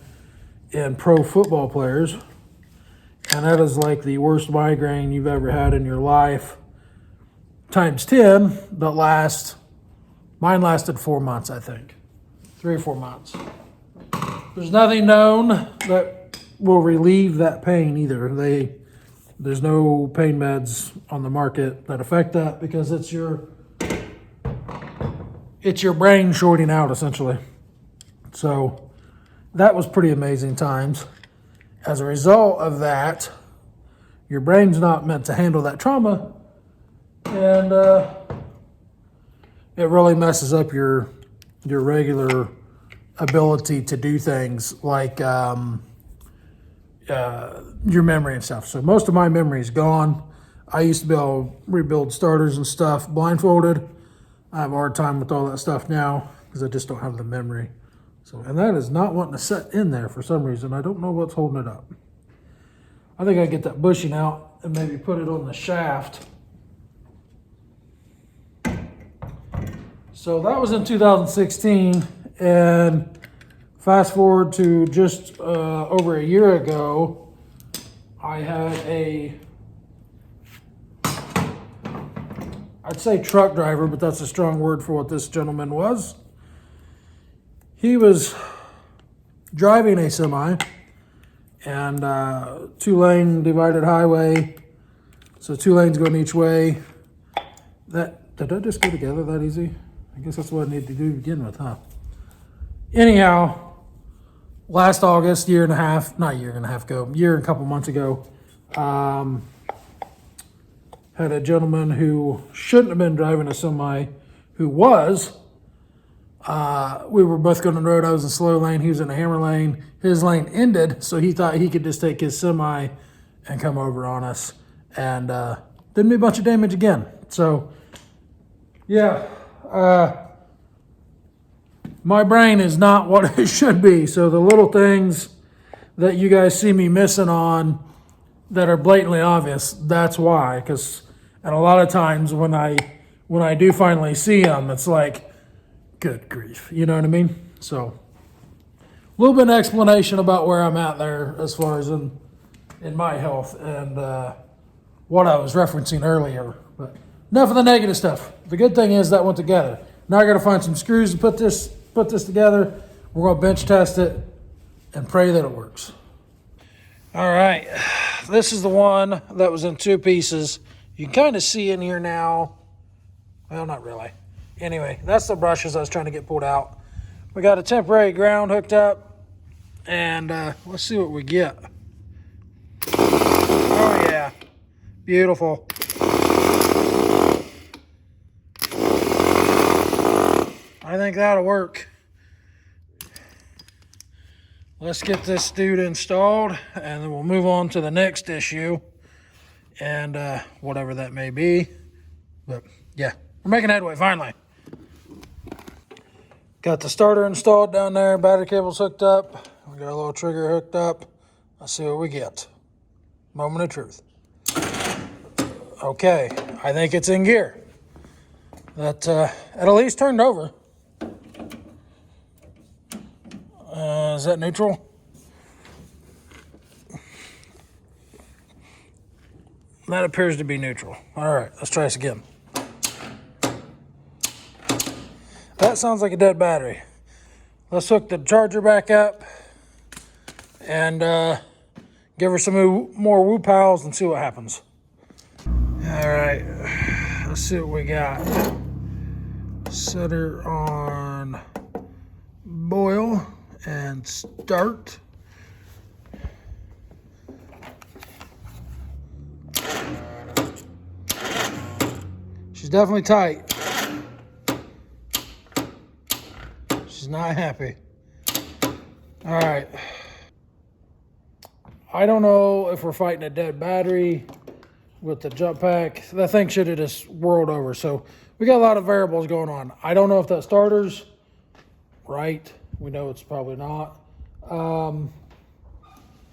in pro football players, and that is like the worst migraine you've ever had in your life times 10. Mine lasted 4 months, I think, 3 or 4 months. There's nothing known that will relieve that pain either. There's no pain meds on the market that affect that, because it's your brain shorting out essentially. So that was pretty amazing times. As a result of that, your brain's not meant to handle that trauma, and it really messes up your regular ability to do things like your memory and stuff. So most of my memory is gone. I used to be able to rebuild starters and stuff blindfolded. I have a hard time with all that stuff now because I just don't have the memory. So, and that is not wanting to set in there for some reason. I don't know what's holding it up. I think I get that bushing out and maybe put it on the shaft. So that was in 2016, and fast forward to just over a year ago, I had I'd say truck driver, but that's a strong word for what this gentleman was. He was driving a semi, and 2-lane divided highway, so 2 lanes going each way. Did that just go together that easy? I guess that's what I need to do to begin with, huh? Anyhow, last August, year and a couple months ago, had a gentleman who shouldn't have been driving a semi, who was. We were both going on the road. I was in slow lane. He was in a hammer lane. His lane ended, so he thought he could just take his semi and come over on us, and did me a bunch of damage again. So, yeah, my brain is not what it should be. So the little things that you guys see me missing on that are blatantly obvious, that's why. And a lot of times when I do finally see them, it's like, good grief, you know what I mean? So, a little bit of explanation about where I'm at there as far as in my health and what I was referencing earlier. But enough of the negative stuff. The good thing is that went together. Now I got to find some screws to put this together. We're going to bench test it and pray that it works. All right, this is the one that was in 2 pieces. You can kind of see in here now. Well, not really. Anyway, that's the brushes I was trying to get pulled out. We got a temporary ground hooked up, and let's see what we get. Oh yeah, beautiful. I think that'll work. Let's get this dude installed, and then we'll move on to the next issue, and whatever that may be. But yeah, we're making headway finally. Got the starter installed down there, battery cable's hooked up. We got a little trigger hooked up. Let's see what we get. Moment of truth. Okay, I think it's in gear. That it at least turned over. Is that neutral? That appears to be neutral. All right, let's try this again. That sounds like a dead battery. Let's hook the charger back up and give her some more woo pals and see what happens. All right, let's see what we got. Set her on boil and start. She's definitely tight. She's not happy. All right. I don't know if we're fighting a dead battery with the jump pack. That thing should have just whirled over. So we got a lot of variables going on. I don't know if that starter's right. We know it's probably not.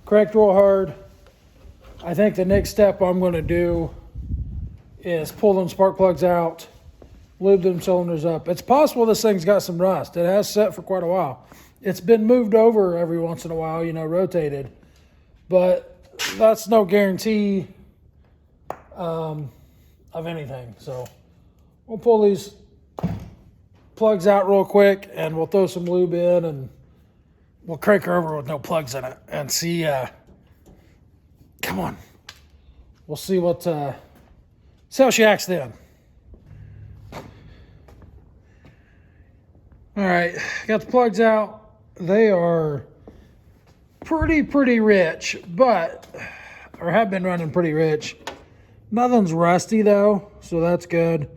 Cracked real hard. I think the next step I'm going to do is pull them spark plugs out, lube them cylinders up. It's possible this thing's got some rust. It has set for quite a while. It's been moved over every once in a while, rotated. But that's no guarantee of anything. So we'll pull these plugs out real quick, and we'll throw some lube in, and we'll crank her over with no plugs in it and see. Come on, we'll see what see how she acts then. All right, got the plugs out. They are pretty rich, or have been running pretty rich. Nothing's rusty though, so that's good.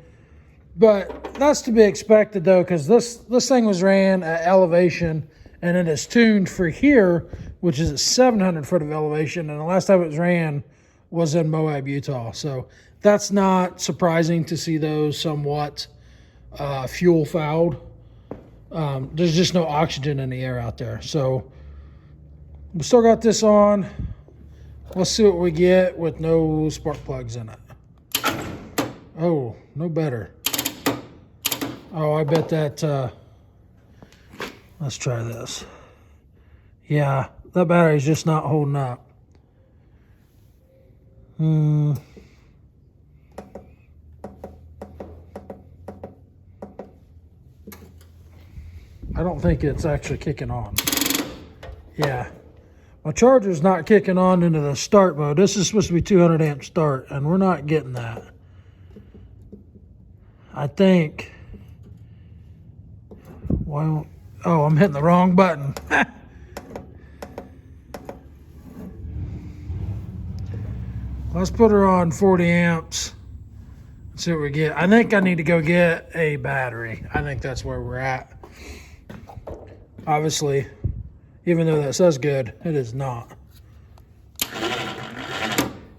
But that's to be expected though, because this thing was ran at elevation, and it is tuned for here, which is at 700 foot of elevation. And the last time it was ran was in Moab, Utah. So that's not surprising to see those somewhat fuel fouled. There's just no oxygen in the air out there. So we still got this on. Let's see what we get with no spark plugs in it. Oh, no better. Oh, I bet that, let's try this. Yeah, that battery's just not holding up. I don't think it's actually kicking on. Yeah. My charger's not kicking on into the start mode. This is supposed to be 200 amp start, and we're not getting that. I think. Well, oh, I'm hitting the wrong button. Let's put her on 40 amps. Let's see what we get. I think I need to go get a battery. I think that's where we're at. Obviously, even though that says good, it is not.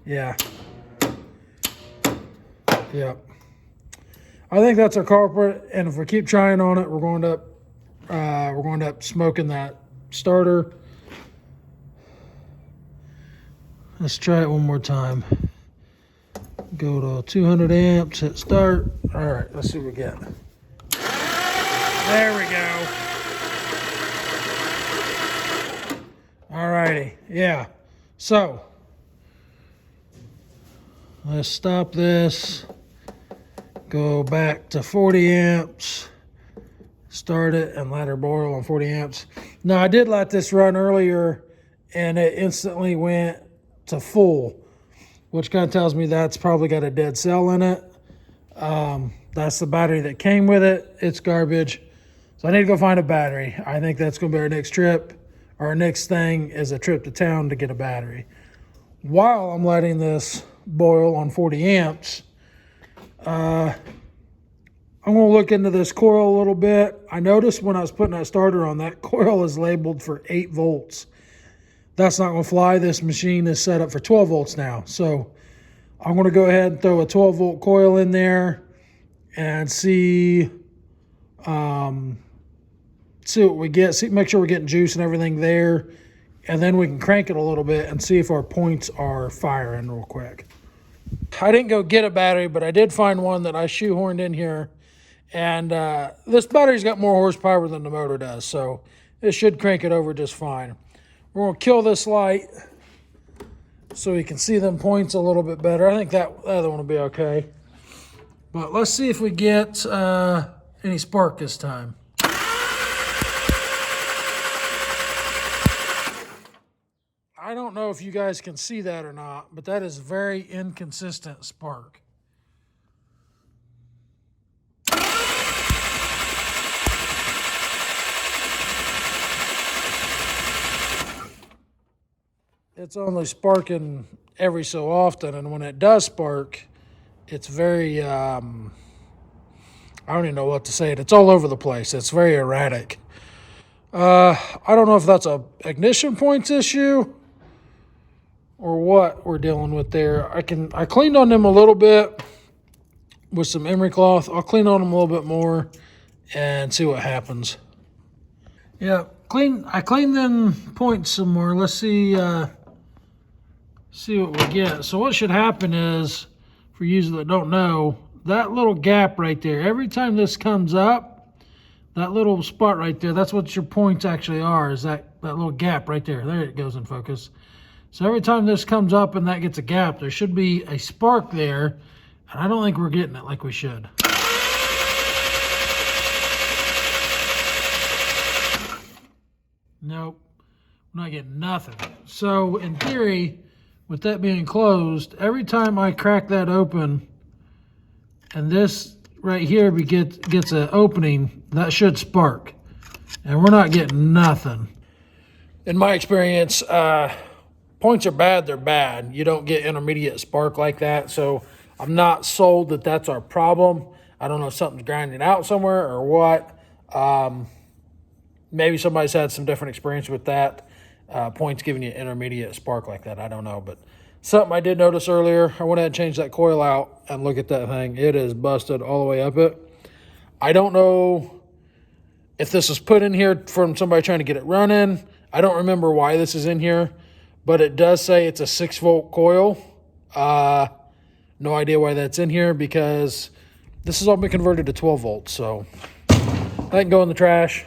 Yeah. Yep. I think that's our culprit, and if we keep trying on it, we're going to end up smoking that starter. Let's try it one more time. Go to 200 amps, hit start. All right, let's see what we get. There we go. All righty, yeah. So, let's stop this. Go back to 40 amps. Start it and let her boil on 40 amps. Now, I did let this run earlier, and it instantly went to full, which kind of tells me that's probably got a dead cell in it. That's the battery that came with it. It's garbage. So I need to go find a battery. I think that's going to be our next trip. Our next thing is a trip to town to get a battery. While I'm letting this boil on 40 amps, I'm going to look into this coil a little bit. I noticed when I was putting that starter on, that coil is labeled for 8 volts. That's not going to fly. This machine is set up for 12 volts now. So I'm going to go ahead and throw a 12 volt coil in there and see what we get. Make sure we're getting juice and everything there. And then we can crank it a little bit and see if our points are firing real quick. I didn't go get a battery, but I did find one that I shoehorned in here. And this battery's got more horsepower than the motor does, so it should crank it over just fine. We're going to kill this light so we can see them points a little bit better. I think that other one will be okay. But let's see if we get any spark this time. I don't know if you guys can see that or not, but that is very inconsistent spark. It's only sparking every so often, and when it does spark, it's very, I don't even know what to say. It's all over the place. It's very erratic. I don't know if that's a ignition points issue or what we're dealing with there. I cleaned on them a little bit with some emery cloth. I'll clean on them a little bit more and see what happens. Yeah, I cleaned them points some more. Let's see what we get. So what should happen is, for you that don't know, that little gap right there, every time this comes up, that little spot right there, that's what your points actually are, is that little gap right there. There it goes in focus. So every time this comes up and that gets a gap, there should be a spark there, and I don't think we're getting it like we should. Nope, I'm not getting nothing. So in theory, with that being closed, every time I crack that open and this right here gets an opening, that should spark. And we're not getting nothing. In my experience, points are bad, they're bad. You don't get intermediate spark like that, so I'm not sold that that's our problem. I don't know if something's grinding out somewhere or what. Maybe somebody's had some different experience with that. Points giving you intermediate spark like that, I don't know. But something I did notice earlier, I went ahead and changed that coil out, and look at that thing. It is busted all the way up it. I don't know if this was put in here from somebody trying to get it running. I don't remember why this is in here, but it does say it's a 6-volt coil. No idea why that's in here because this has all been converted to 12 volts. So that can go in the trash.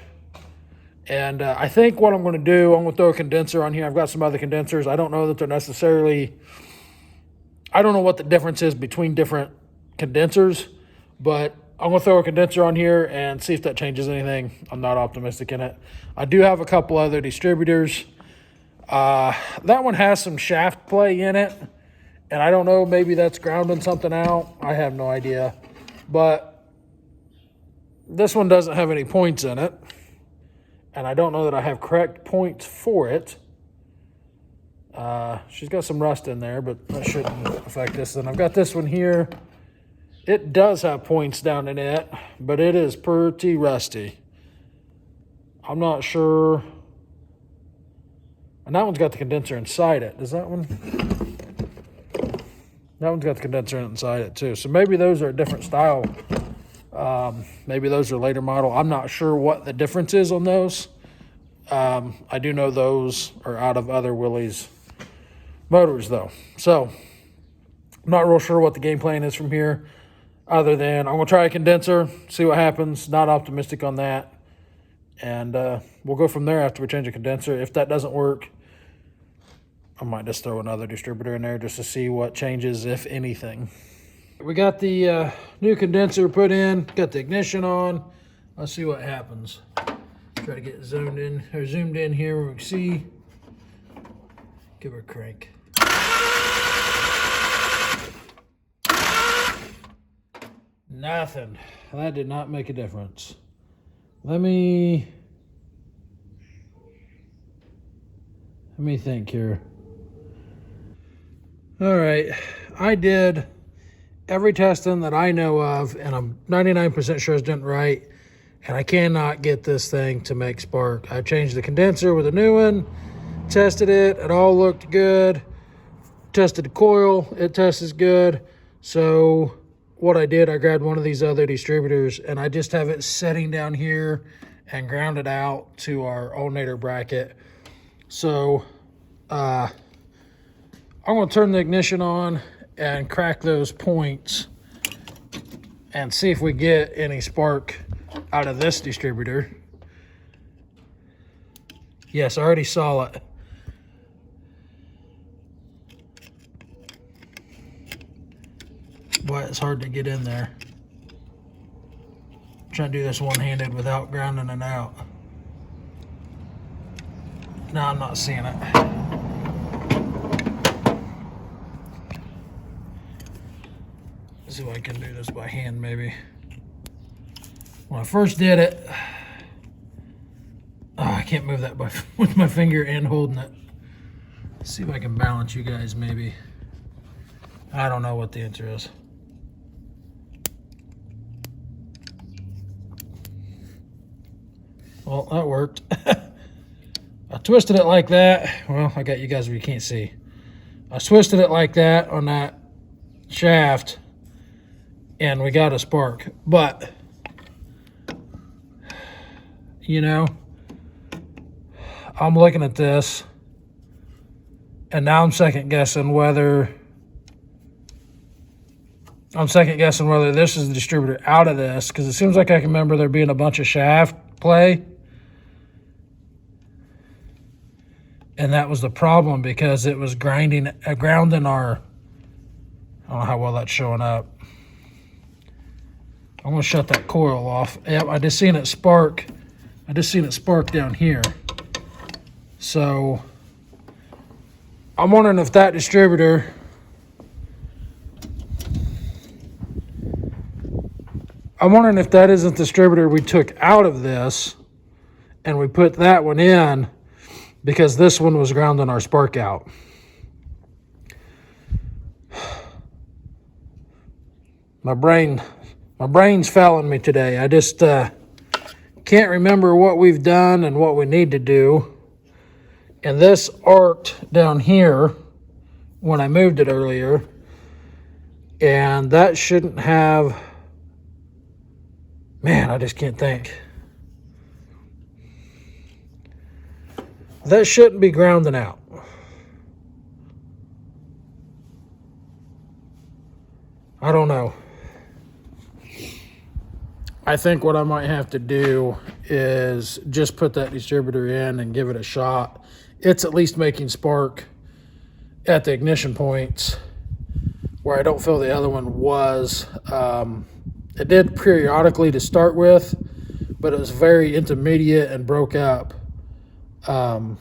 And I think what I'm going to do, I'm going to throw a condenser on here. I've got some other condensers. I don't know that they're necessarily, I don't know what the difference is between different condensers, but I'm going to throw a condenser on here and see if that changes anything. I'm not optimistic in it. I do have a couple other distributors. That one has some shaft play in it, and I don't know, maybe that's grounding something out. I have no idea. But this one doesn't have any points in it, and I don't know that I have correct points for it. She's got some rust in there, but that shouldn't affect this. And I've got this one here. It does have points down in it, but it is pretty rusty. I'm not sure. And that one's got the condenser inside it. Does that one? That one's got the condenser inside it too. So maybe those are a different style. Maybe those are later model. I'm not sure what the difference is on those. I do know those are out of other Willys motors though. So I'm not real sure what the game plan is from here, other than I'm going to try a condenser, see what happens. Not optimistic on that. And we'll go from there after we change a condenser. If that doesn't work, I might just throw another distributor in there just to see what changes, if anything. We got the new condenser put in, got the ignition on. Let's see what happens. Try to get zoomed in here where we can see. Give her a crank. Nothing. That did not make a difference. Let me think here. All right, I did every testing that I know of, and I'm 99% sure it's done right, and I cannot get this thing to make spark. I changed the condenser with a new one, tested it, it all looked good. Tested the coil, it tests good. So what I did, I grabbed one of these other distributors, and I just have it setting down here and grounded out to our alternator bracket. So I'm going to turn the ignition on and crack those points and see if we get any spark out of this distributor. Yes, I already saw it. Boy, it's hard to get in there. I'm trying to do this one-handed without grounding it out. No, I'm not seeing it. Let's see if I can do this by hand, maybe. When I first did it, I can't move that with my finger and holding it. Let's see if I can balance you guys, maybe. I don't know what the answer is. Well, that worked. I twisted it like that. Well, I got you guys where you can't see. I twisted it like that on that shaft, and we got a spark. But, you know, I'm looking at this, and now I'm second guessing whether this is the distributor out of this, because it seems like I can remember there being a bunch of shaft play. And that was the problem, because it was grounding our, I don't know how well that's showing up. I'm gonna shut that coil off. Yep, I just seen it spark. I just seen it spark down here. So I'm wondering if that distributor, I'm wondering if that isn't the distributor we took out of this and we put that one in, because this one was grounding our spark out. My brain's failing me today. I just can't remember what we've done and what we need to do. And this arced down here when I moved it earlier, and that shouldn't have, man, I just can't think. That shouldn't be grounding out. I don't know. I think what I might have to do is just put that distributor in and give it a shot. It's at least making spark at the ignition points where I don't feel the other one was. It did periodically to start with, but it was very intermediate and broke up. I'm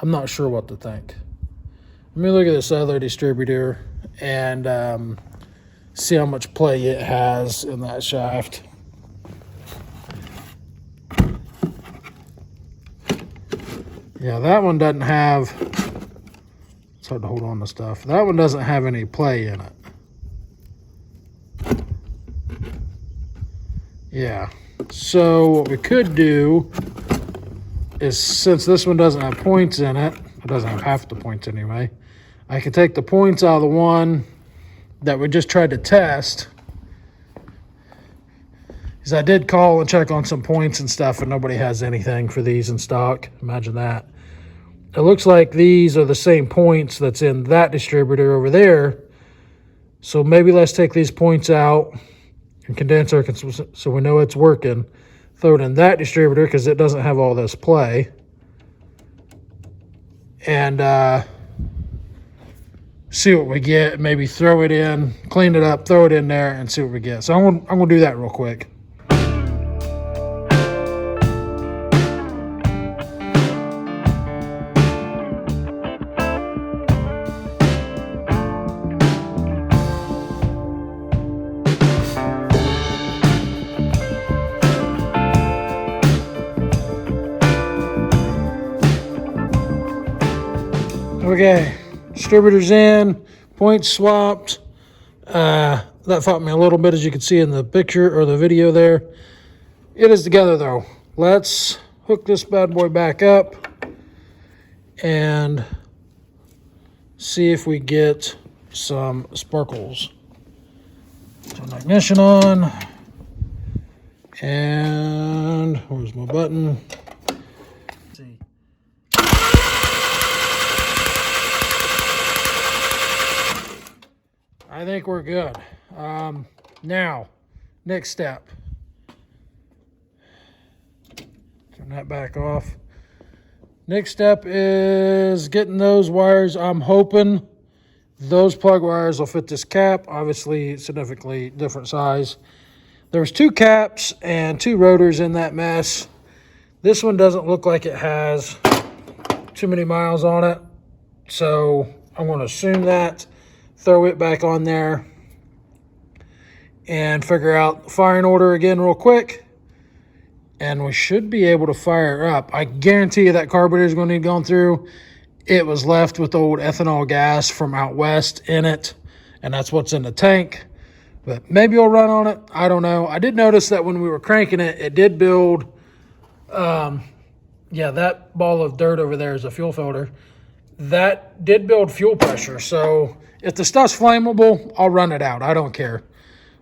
not sure what to think. Let me look at this other distributor and see how much play it has in that shaft. Yeah, that one doesn't have, it's hard to hold on to stuff. That one doesn't have any play in it. Yeah, so what we could do is, since this one doesn't have points in it, it doesn't have half the points anyway, I could take the points out of the one that we just tried to test, because I did call and check on some points and stuff, and nobody has anything for these in stock. Imagine that. It looks like these are the same points that's in that distributor over there. So maybe let's take these points out and condense our, so we know it's working. Throw it in that distributor because it doesn't have all this play. And see what we get. Maybe throw it in, clean it up, throw it in there, and see what we get. So I'm gonna do that real quick. Okay, distributor's in, points swapped. That fought me a little bit, as you can see in the picture or the video there. It is together though. Let's hook this bad boy back up and see if we get some sparkles. Turn the ignition on. And where's my button? Let's see. I think we're good. Now, next step. Turn that back off. Next step is getting those wires. I'm hoping those plug wires will fit this cap. Obviously, significantly different size. There's 2 caps and 2 rotors in that mess. This one doesn't look like it has too many miles on it. So I'm going to assume that. Throw it back on there and figure out the firing order again real quick, and we should be able to fire up. I guarantee you that carburetor is going to need going through. It was left with old ethanol gas from out west in it, and that's what's in the tank. But maybe it'll run on it. I don't know. I did notice that when we were cranking it, it did build, yeah, that ball of dirt over there is a fuel filter. That did build fuel pressure, so if the stuff's flammable, I'll run it out. I don't care.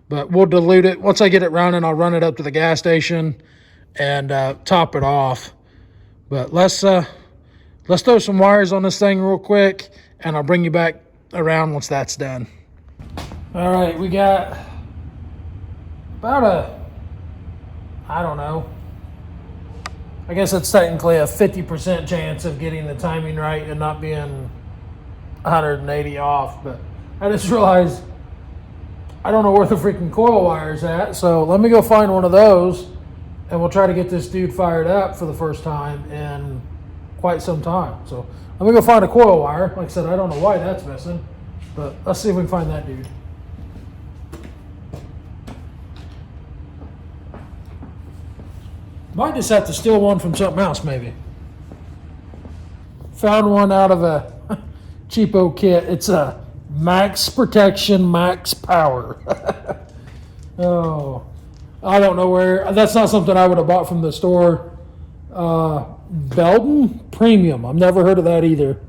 But we'll dilute it. Once I get it running, I'll run it up to the gas station and top it off. But let's throw some wires on this thing real quick, and I'll bring you back around once that's done. All right, we got about I don't know. I guess it's technically a 50% chance of getting the timing right and not being 180 off, but I just realized I don't know where the freaking coil wire is at, so let me go find one of those and we'll try to get this dude fired up for the first time in quite some time. So let me go find a coil wire. Like I said, I don't know why that's missing, but let's see if we can find that dude. Might just have to steal one from something else, maybe. Found one out of a cheapo kit. It's a Max Protection, Max Power. Oh, I don't know where. That's not something I would have bought from the store. Belden Premium. I've never heard of that either.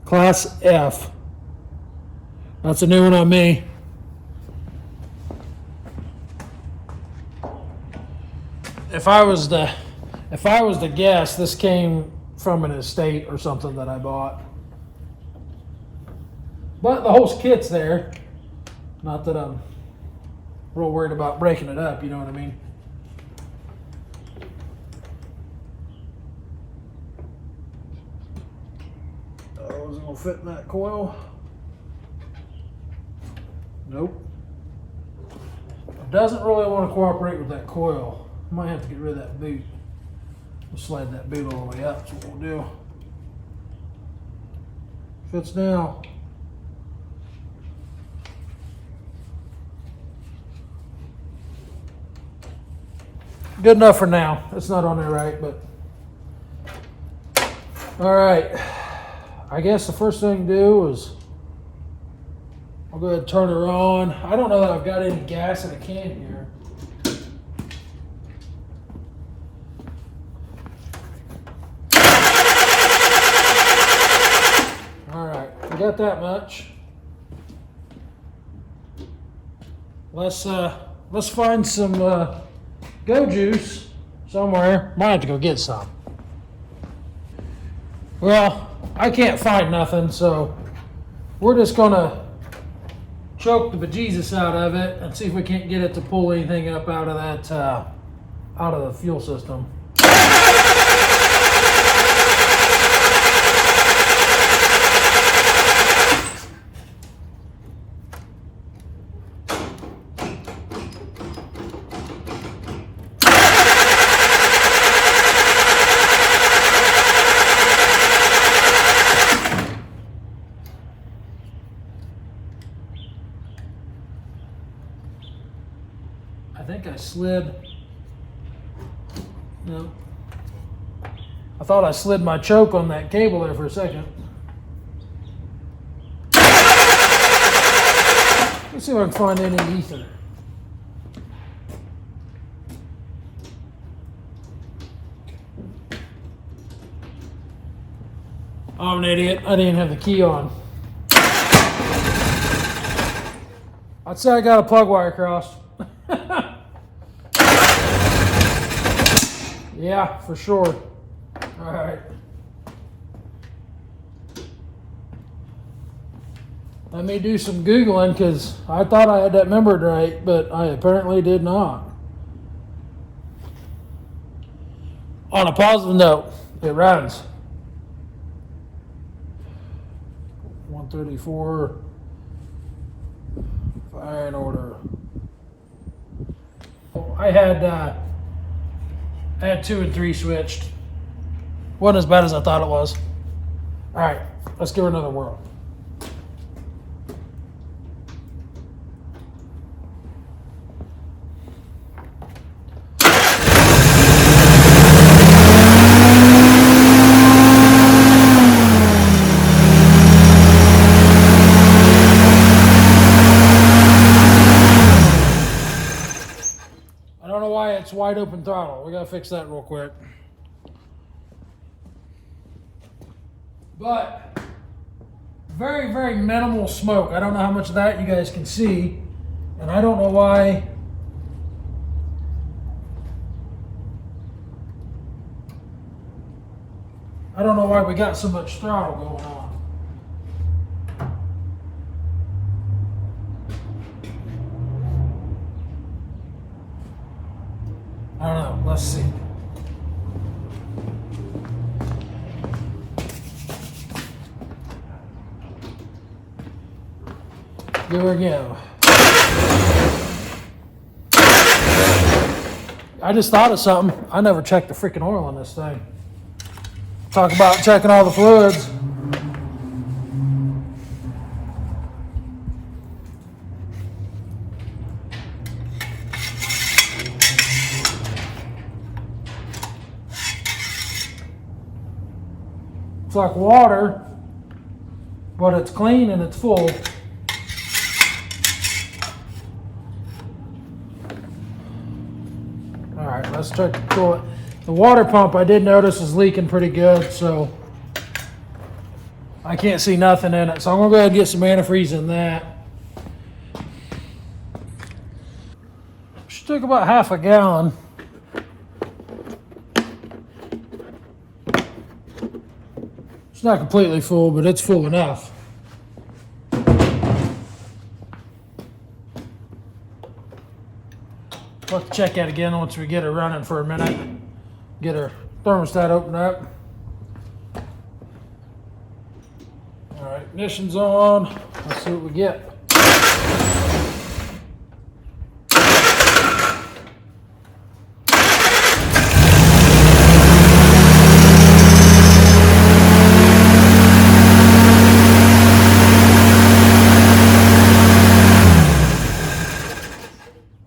Class F. That's a new one on me. If I was to guess, this came from an estate or something that I bought. But the whole kit's there. Not that I'm real worried about breaking it up, you know what I mean? Oh, is it gonna fit in that coil? Nope. It doesn't really want to cooperate with that coil. Might have to get rid of that boot. We'll slide that boot all the way up, that's what we'll do. Fits now. Good enough for now. It's not on there right, but. All right. I guess the first thing to do is I'll go ahead and turn her on. I don't know that I've got any gas in the can here. All right, we got that much. Let's find some go juice somewhere. Might have to go get some. Well, I can't find nothing, so we're just gonna choke the bejesus out of it and see if we can't get it to pull anything up out of that, out of the fuel system. I think I slid. No. I thought I slid my choke on that cable there for a second. Let's see if I can find any ether. I'm an idiot. I didn't have the key on. I'd say I got a plug wire crossed. Yeah, for sure. All right. Let me do some Googling because I thought I had that remembered right, but I apparently did not. On a positive note, it runs. 134. Fire in order. I had 2 and 3 switched. Wasn't as bad as I thought it was. All right, let's give her another whirl. It's wide open throttle. We gotta fix that real quick. But very, very minimal smoke. I don't know how much of that you guys can see, and I don't know why. I don't know why we got so much throttle going on. I don't know. Let's see. Give her a go. I just thought of something. I never checked the freaking oil on this thing. Talk about checking all the fluids. It's like water, but it's clean and it's full. All right, let's try to pull it. The water pump I did notice is leaking pretty good, so I can't see nothing in it. So I'm gonna go ahead and get some antifreeze in that. She took about half a gallon. It's not completely full, but it's full enough. All We'll have to check that again once we get her running for a minute. Get her thermostat opened up. All right, ignition's on. Let's see what we get.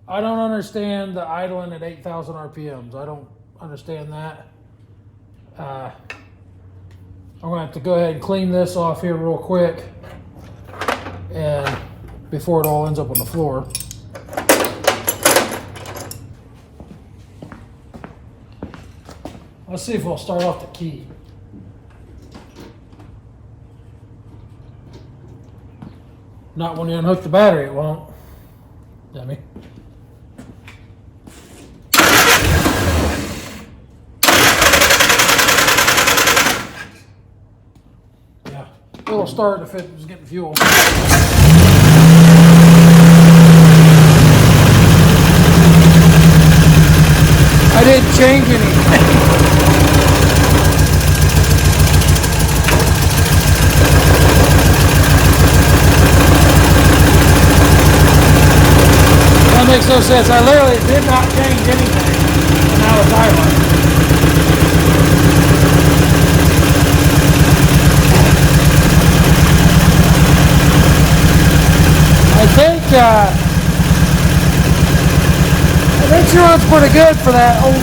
I don't understand the idling at 8,000 RPMs. I don't understand that. I'm gonna have to go ahead and clean this off here real quick, and before it all ends up on the floor. Let's see if we'll start off the key. Not when you unhook the battery, it won't. Dummy. It'll start if it was getting fuel. I didn't change anything. That makes no sense. I literally did not change anything. And now it's idling. I think she runs pretty good for that old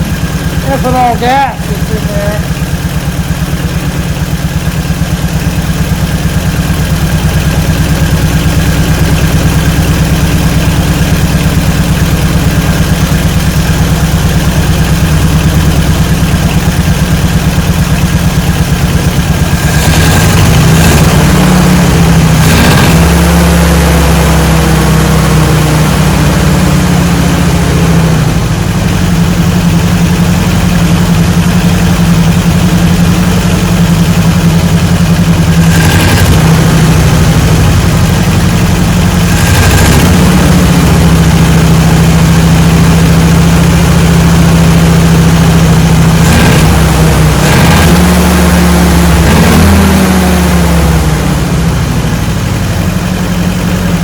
ethanol gas that's in there.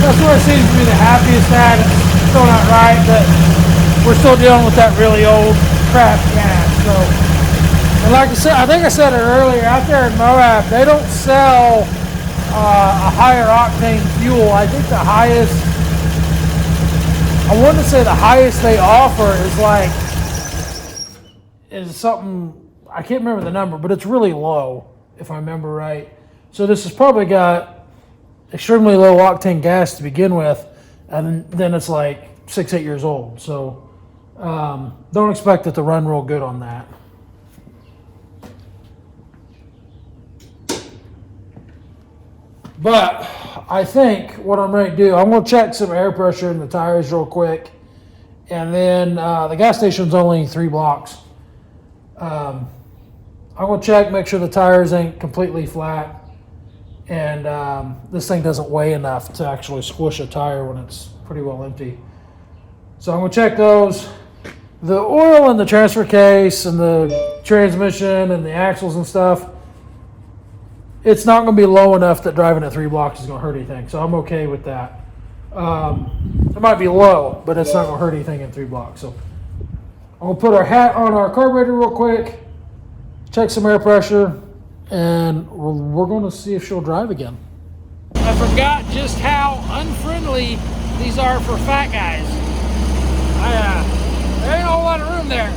That's where it seems to be the happiest at. It's still not right, but we're still dealing with that really old crap gas. So, and like I said, I think I said it earlier, out there in Moab, they don't sell a higher octane fuel. I think the highest, I want to say the highest they offer is something, I can't remember the number, but it's really low, if I remember right. So this has probably got extremely low octane gas to begin with, and then it's like 6-8 years old. So don't expect it to run real good on that. But I think what I'm ready to do, I'm going to check some air pressure in the tires real quick, and then the gas station's only 3 blocks. I'm going to check, make sure the tires ain't completely flat, and this thing doesn't weigh enough to actually squish a tire when it's pretty well empty. So I'm going to check those. The oil in the transfer case and the transmission and the axles and stuff, it's not going to be low enough that driving at 3 blocks is going to hurt anything. So I'm okay with that. It might be low, but it's not going to hurt anything in 3 blocks. So I'm going to put our hat on our carburetor real quick, check some air pressure, and we're going to see if she'll drive again. I forgot just how unfriendly these are for fat guys. There ain't a whole lot of room there.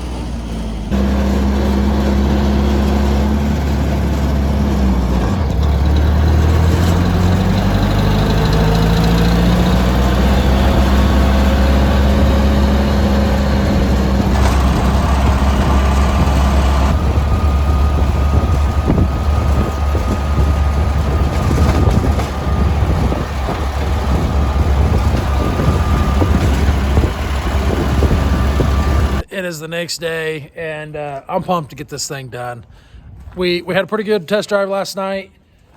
It is the next day, and I'm pumped to get this thing done. We had a pretty good test drive last night.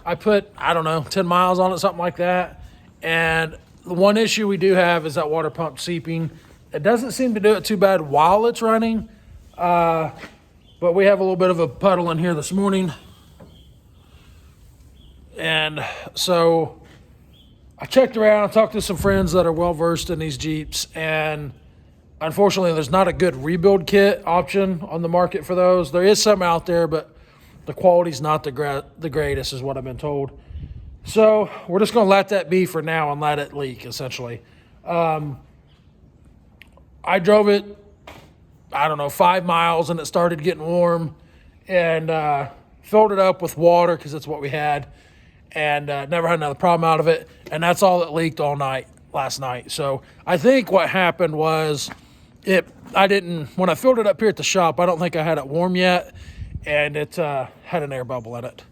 I put, I don't know, 10 miles on it, something like that. And the one issue we do have is that water pump seeping. It doesn't seem to do it too bad while it's running, but we have a little bit of a puddle in here this morning. And so I checked around, talked to some friends that are well-versed in these Jeeps, and unfortunately there's not a good rebuild kit option on the market for those. There is some out there, but the quality's not the greatest is what I've been told. So we're just going to let that be for now and let it leak, essentially. I drove it, 5 miles, and it started getting warm, and filled it up with water because that's what we had, and never had another problem out of it. And that's all it leaked all night last night. So I think what happened was when I filled it up here at the shop, I don't think I had it warm yet, and it had an air bubble in it.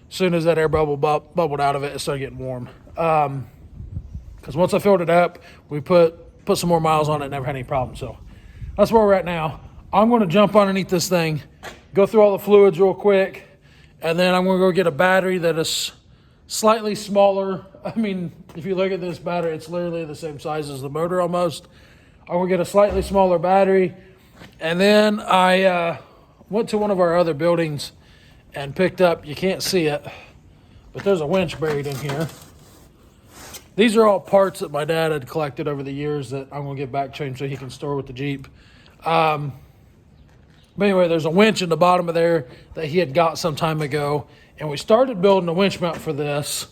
As soon as that air bubble bubbled out of it, it started getting warm. Because once I filled it up, we put some more miles on it, never had any problems. So that's where we're at now. I'm going to jump underneath this thing, go through all the fluids real quick, and then I'm going to go get a battery that is slightly smaller. I mean, if you look at this battery, it's literally the same size as the motor almost. I'm going to get a slightly smaller battery, and then I went to one of our other buildings and picked up, you can't see it, but there's a winch buried in here. These are all parts that my dad had collected over the years that I'm going to get back to him so he can store with the Jeep. But anyway, there's a winch in the bottom of there that he had got some time ago, and we started building a winch mount for this,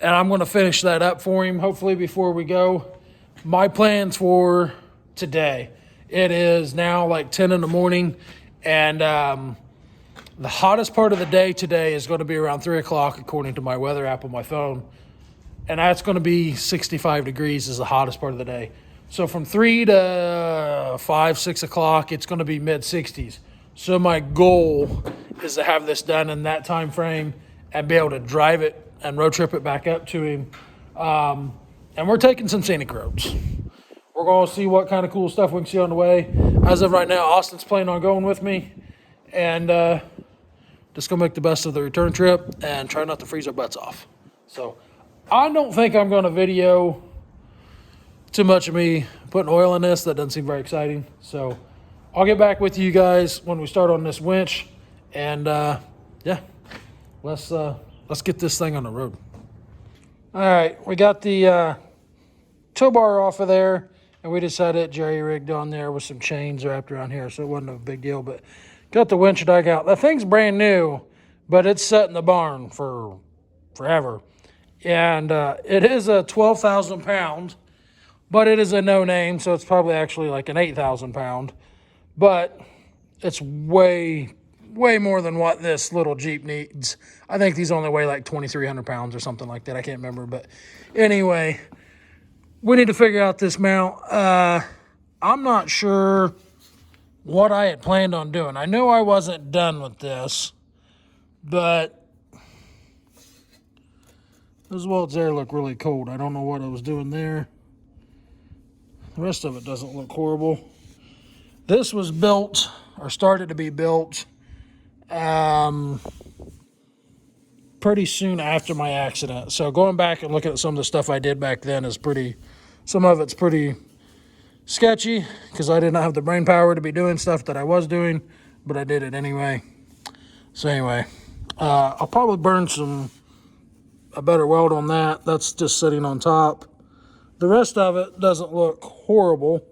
and I'm going to finish that up for him hopefully before we go. My plans for today, it is now like 10 in the morning, and the hottest part of the day today is going to be around 3 o'clock according to my weather app on my phone. And that's going to be 65 degrees is the hottest part of the day. So from 3 to 5, 6 o'clock, it's going to be mid-60s. So my goal is to have this done in that time frame and be able to drive it and road trip it back up to him. And we're taking some scenic roads. We're going to see what kind of cool stuff we can see on the way. As of right now, Austin's planning on going with me. And just going to make the best of the return trip and try not to freeze our butts off. So I don't think I'm going to video too much of me putting oil in this. That doesn't seem very exciting. So I'll get back with you guys when we start on this winch. And yeah, let's get this thing on the road. All right, we got the tow bar off of there, and we just had it jerry-rigged on there with some chains wrapped around here, so it wasn't a big deal. But got the winch dug out. That thing's brand new, but it's set in the barn for forever. And it is a 12,000 pound, but it is a no name, so it's probably actually like an 8,000 pound. But it's way more than what this little Jeep needs. I think these only weigh like 2,300 pounds or something like that. I can't remember, but anyway, we need to figure out this mount. I'm not sure what I had planned on doing. I knew I wasn't done with this, but those welds there look really cold. I don't know what I was doing there. The rest of it doesn't look horrible. This was built, or started to be built, pretty soon after my accident. So going back and looking at some of the stuff I did back then is some of it's pretty sketchy because I did not have the brain power to be doing stuff that I was doing, but I did it anyway. So anyway, I'll probably burn a better weld on that. That's just sitting on top. The rest of it doesn't look horrible.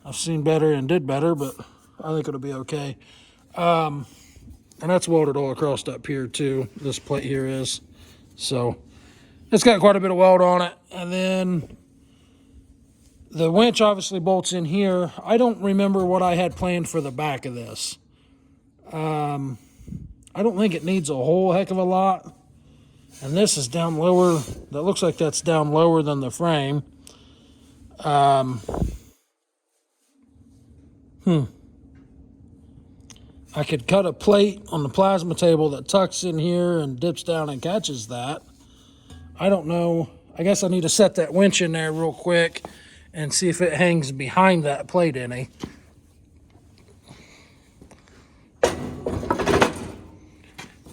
I've seen better and did better, but I think it'll be okay. And that's welded all across up here too. This plate here is. So it's got quite a bit of weld on it. And then the winch obviously bolts in here. I don't remember what I had planned for the back of this. I don't think it needs a whole heck of a lot. And this is down lower. That looks like that's down lower than the frame. I could cut a plate on the plasma table that tucks in here and dips down and catches that. I don't know. I guess I need to set that winch in there real quick and see if it hangs behind that plate any.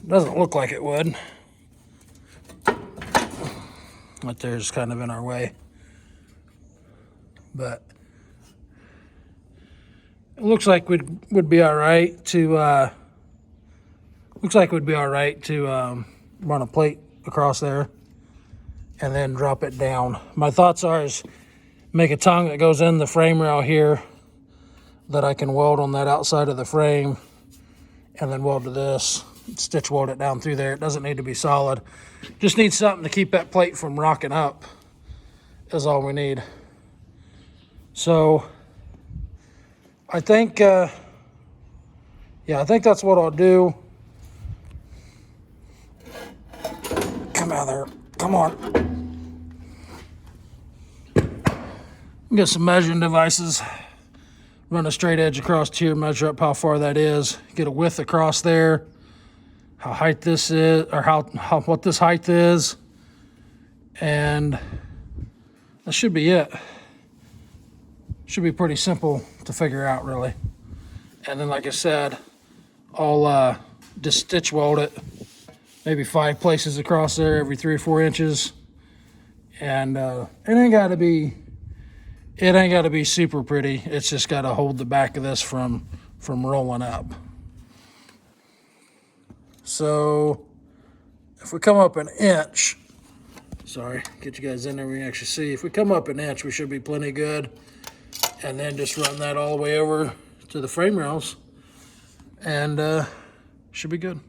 Doesn't look like it would. Right there's kind of in our way. But It looks like would be all right to run a plate across there and then drop it down. My thoughts are is make a tongue that goes in the frame rail here that I can weld on that outside of the frame, and then weld to this, stitch weld it down through there. It doesn't need to be solid. Just need something to keep that plate from rocking up is all we need. So I think, yeah, I think that's what I'll do. Come out there, come on. Get some measuring devices. Run a straight edge across here, measure up how far that is, get a width across there, how height this is, or what this height is, and that should be it. Should be pretty simple to figure out, really. And then, like I said, I'll just stitch weld it, maybe 5 places across there, every 3 or 4 inches, and it ain't got to be super pretty. It's just got to hold the back of this from rolling up. So if we come up an inch, sorry, get you guys in there, we can actually see. If we come up an inch, we should be plenty good. And then just run that all the way over to the frame rails, and should be good.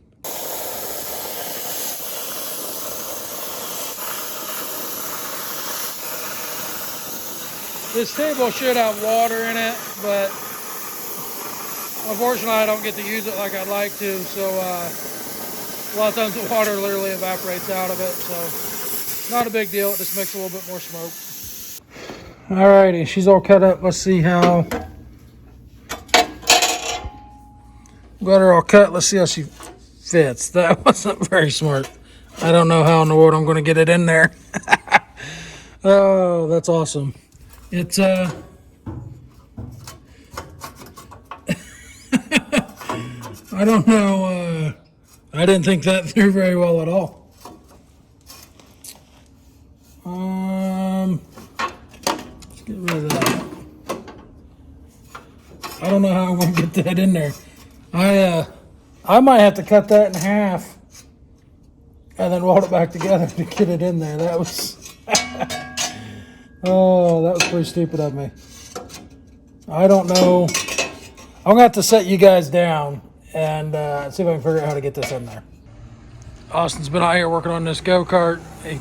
This table should have water in it, but unfortunately I don't get to use it like I'd like to, so a lot of times the water literally evaporates out of it, so not a big deal. It just makes a little bit more smoke. Alrighty, she's all cut up. Let's see how. Got her all cut. Let's see how she fits. That wasn't very smart. I don't know how in the world I'm going to get it in there. Oh, that's awesome. It's I don't know. I didn't think that through very well at all. Let's get rid of that. I don't know how I'm gonna get that in there. I might have to cut that in half and then weld it back together to get it in there. That was oh, that was pretty stupid of me. I don't know. I'm gonna have to set you guys down and see if I can figure out how to get this in there. Austin's been out here working on this go-kart. He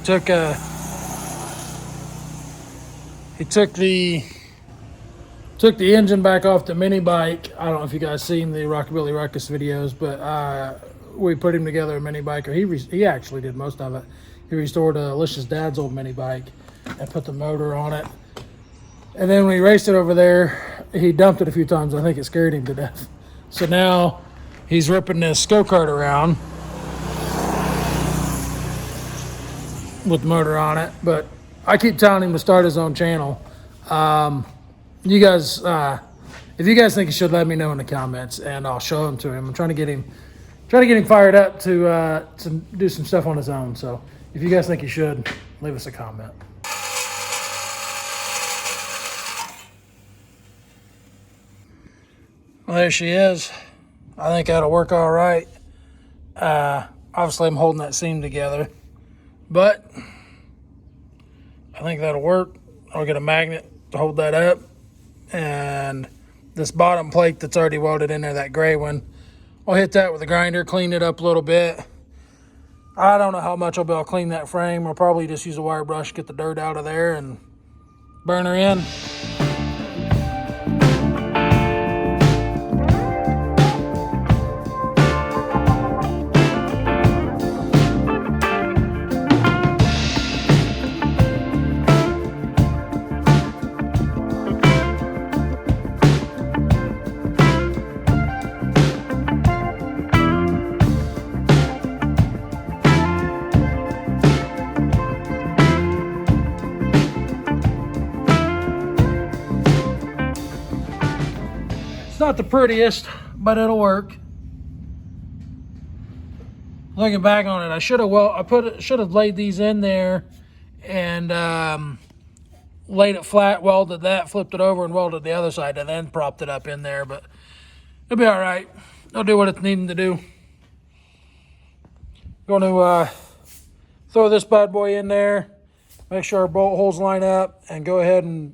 took the engine back off the mini bike. I don't know if you guys seen the Rockabilly Ruckus videos, but we put him together a mini bike, or he actually did most of it. He restored Alicia's dad's old mini bike and put the motor on it. And then when he raced it over there, he dumped it a few times. I think it scared him to death. So now he's ripping this go-kart around with the motor on it. But I keep telling him to start his own channel. You guys, if you guys think he should, let me know in the comments, and I'll show him to him. I'm trying to get him fired up to do some stuff on his own. So if you guys think he should, leave us a comment. Well, there she is. I think that'll work all right. Obviously, I'm holding that seam together, but I think that'll work. I'll get a magnet to hold that up, and this bottom plate that's already welded in there, that gray one, I'll hit that with a grinder, clean it up a little bit. I don't know how much I'll be able to clean that frame. I'll probably just use a wire brush, get the dirt out of there, and burn her in. Not the prettiest, but it'll work. Looking back on it, I should have laid these in there and laid it flat, welded that, flipped it over, and welded the other side, and then propped it up in there. But it'll be all right. It'll do what it's needing to do. Going to throw this bad boy in there, make sure our bolt holes line up, and go ahead and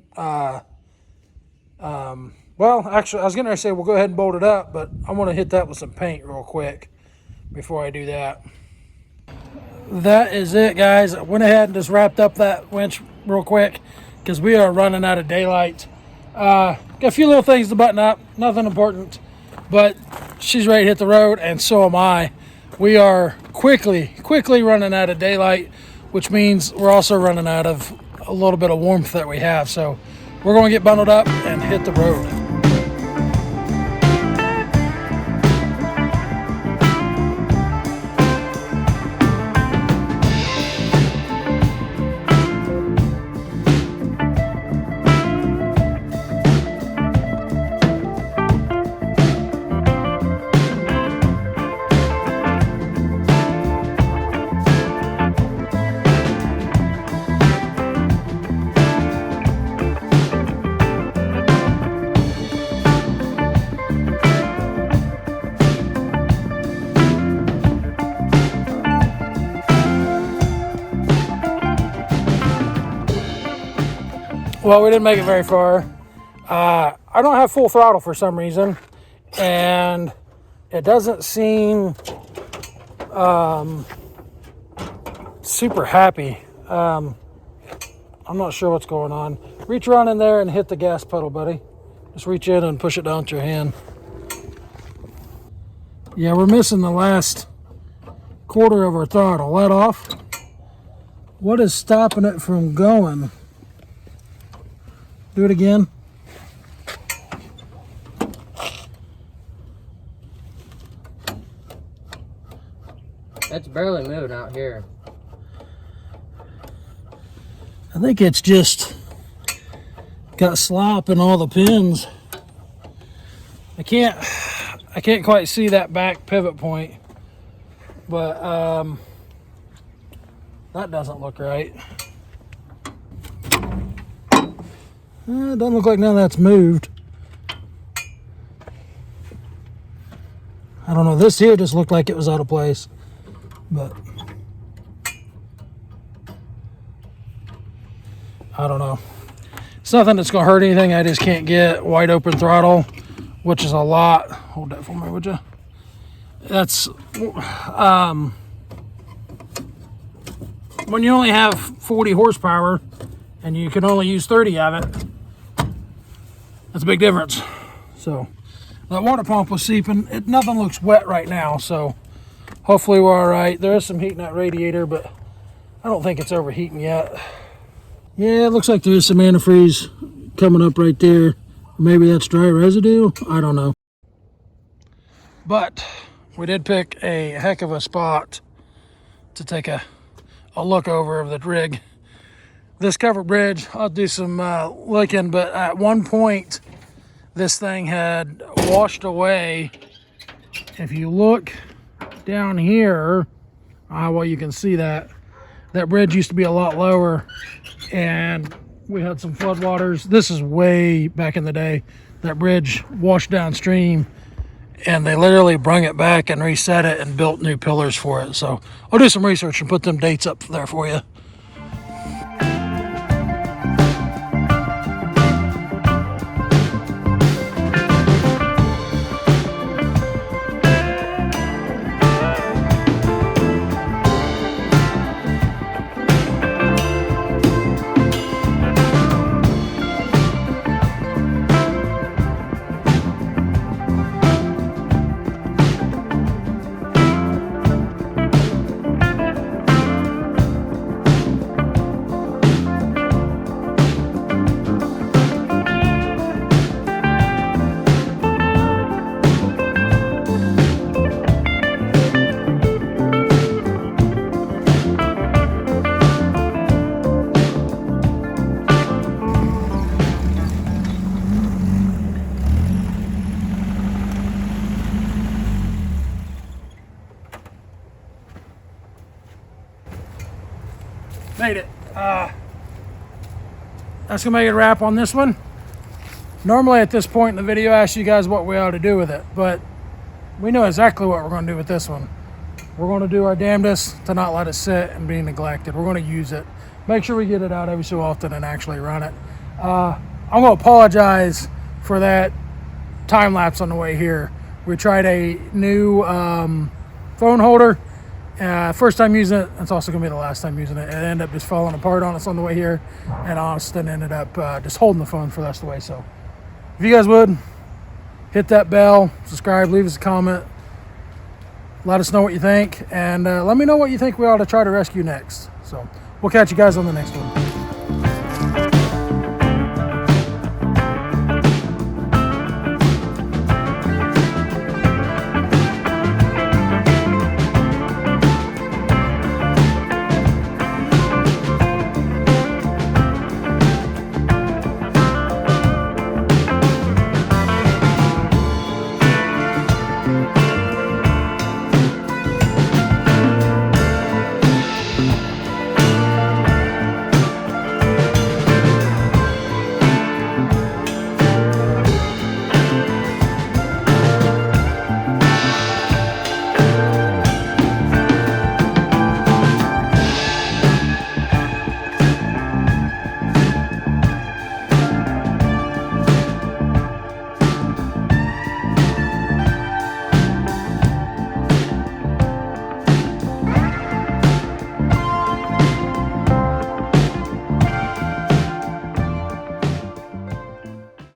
well, actually, I was gonna say we'll go ahead and bolt it up, but I want to hit that with some paint real quick before I do that. That is it, guys. I went ahead and just wrapped up that winch real quick because we are running out of daylight. Got a few little things to button up, nothing important, but she's ready to hit the road, and so am I. We are quickly running out of daylight, which means we're also running out of a little bit of warmth that we have. So we're going to get bundled up and hit the road. Well, we didn't make it very far. I don't have full throttle for some reason, and it doesn't seem super happy. I'm not sure what's going on. Reach around in there and hit the gas pedal, buddy. Just reach in and push it down with your hand. Yeah, we're missing the last quarter of our throttle. Let off. What is stopping it from going? Do it again. It's barely moving out here. I think it's just got slop in all the pins. I can't quite see that back pivot point, but that doesn't look right. It doesn't look like none of that's moved. I don't know, this here just looked like it was out of place, but I don't know. It's nothing that's gonna hurt anything. I just can't get wide open throttle, which is a lot. Hold that for me, would you? That's when you only have 40 horsepower and you can only use 30 of it. That's a big difference. So that water pump was seeping. Nothing looks wet right now, so hopefully we're all right. There is some heat in that radiator, but I don't think it's overheating yet. Yeah, it looks like there is some antifreeze coming up right there. Maybe that's dry residue. I don't know. But we did pick a heck of a spot to take a look over of the rig. This covered bridge, I'll do some looking, but at one point this thing had washed away. If you look down here, well, you can see that bridge used to be a lot lower, and we had some floodwaters. This is way back in the day. That bridge washed downstream, and they literally brung it back and reset it and built new pillars for it. So I'll do some research and put them dates up there for you. that's gonna make it a wrap on this one. Normally at this point in the video, I ask you guys what we ought to do with it, but we know exactly what we're gonna do with this one. We're gonna do our damnedest to not let it sit and be neglected. We're gonna use it. Make sure we get it out every so often and actually run it. I'm gonna apologize for that time lapse on the way here. We tried a new phone holder. First time using it, it's also gonna be the last time using it. It ended up just falling apart on us on the way here, and Austin ended up just holding the phone for the rest of the way. So if you guys would, hit that bell, subscribe, leave us a comment, let us know what you think, and let me know what you think we ought to try to rescue next. So we'll catch you guys on the next one.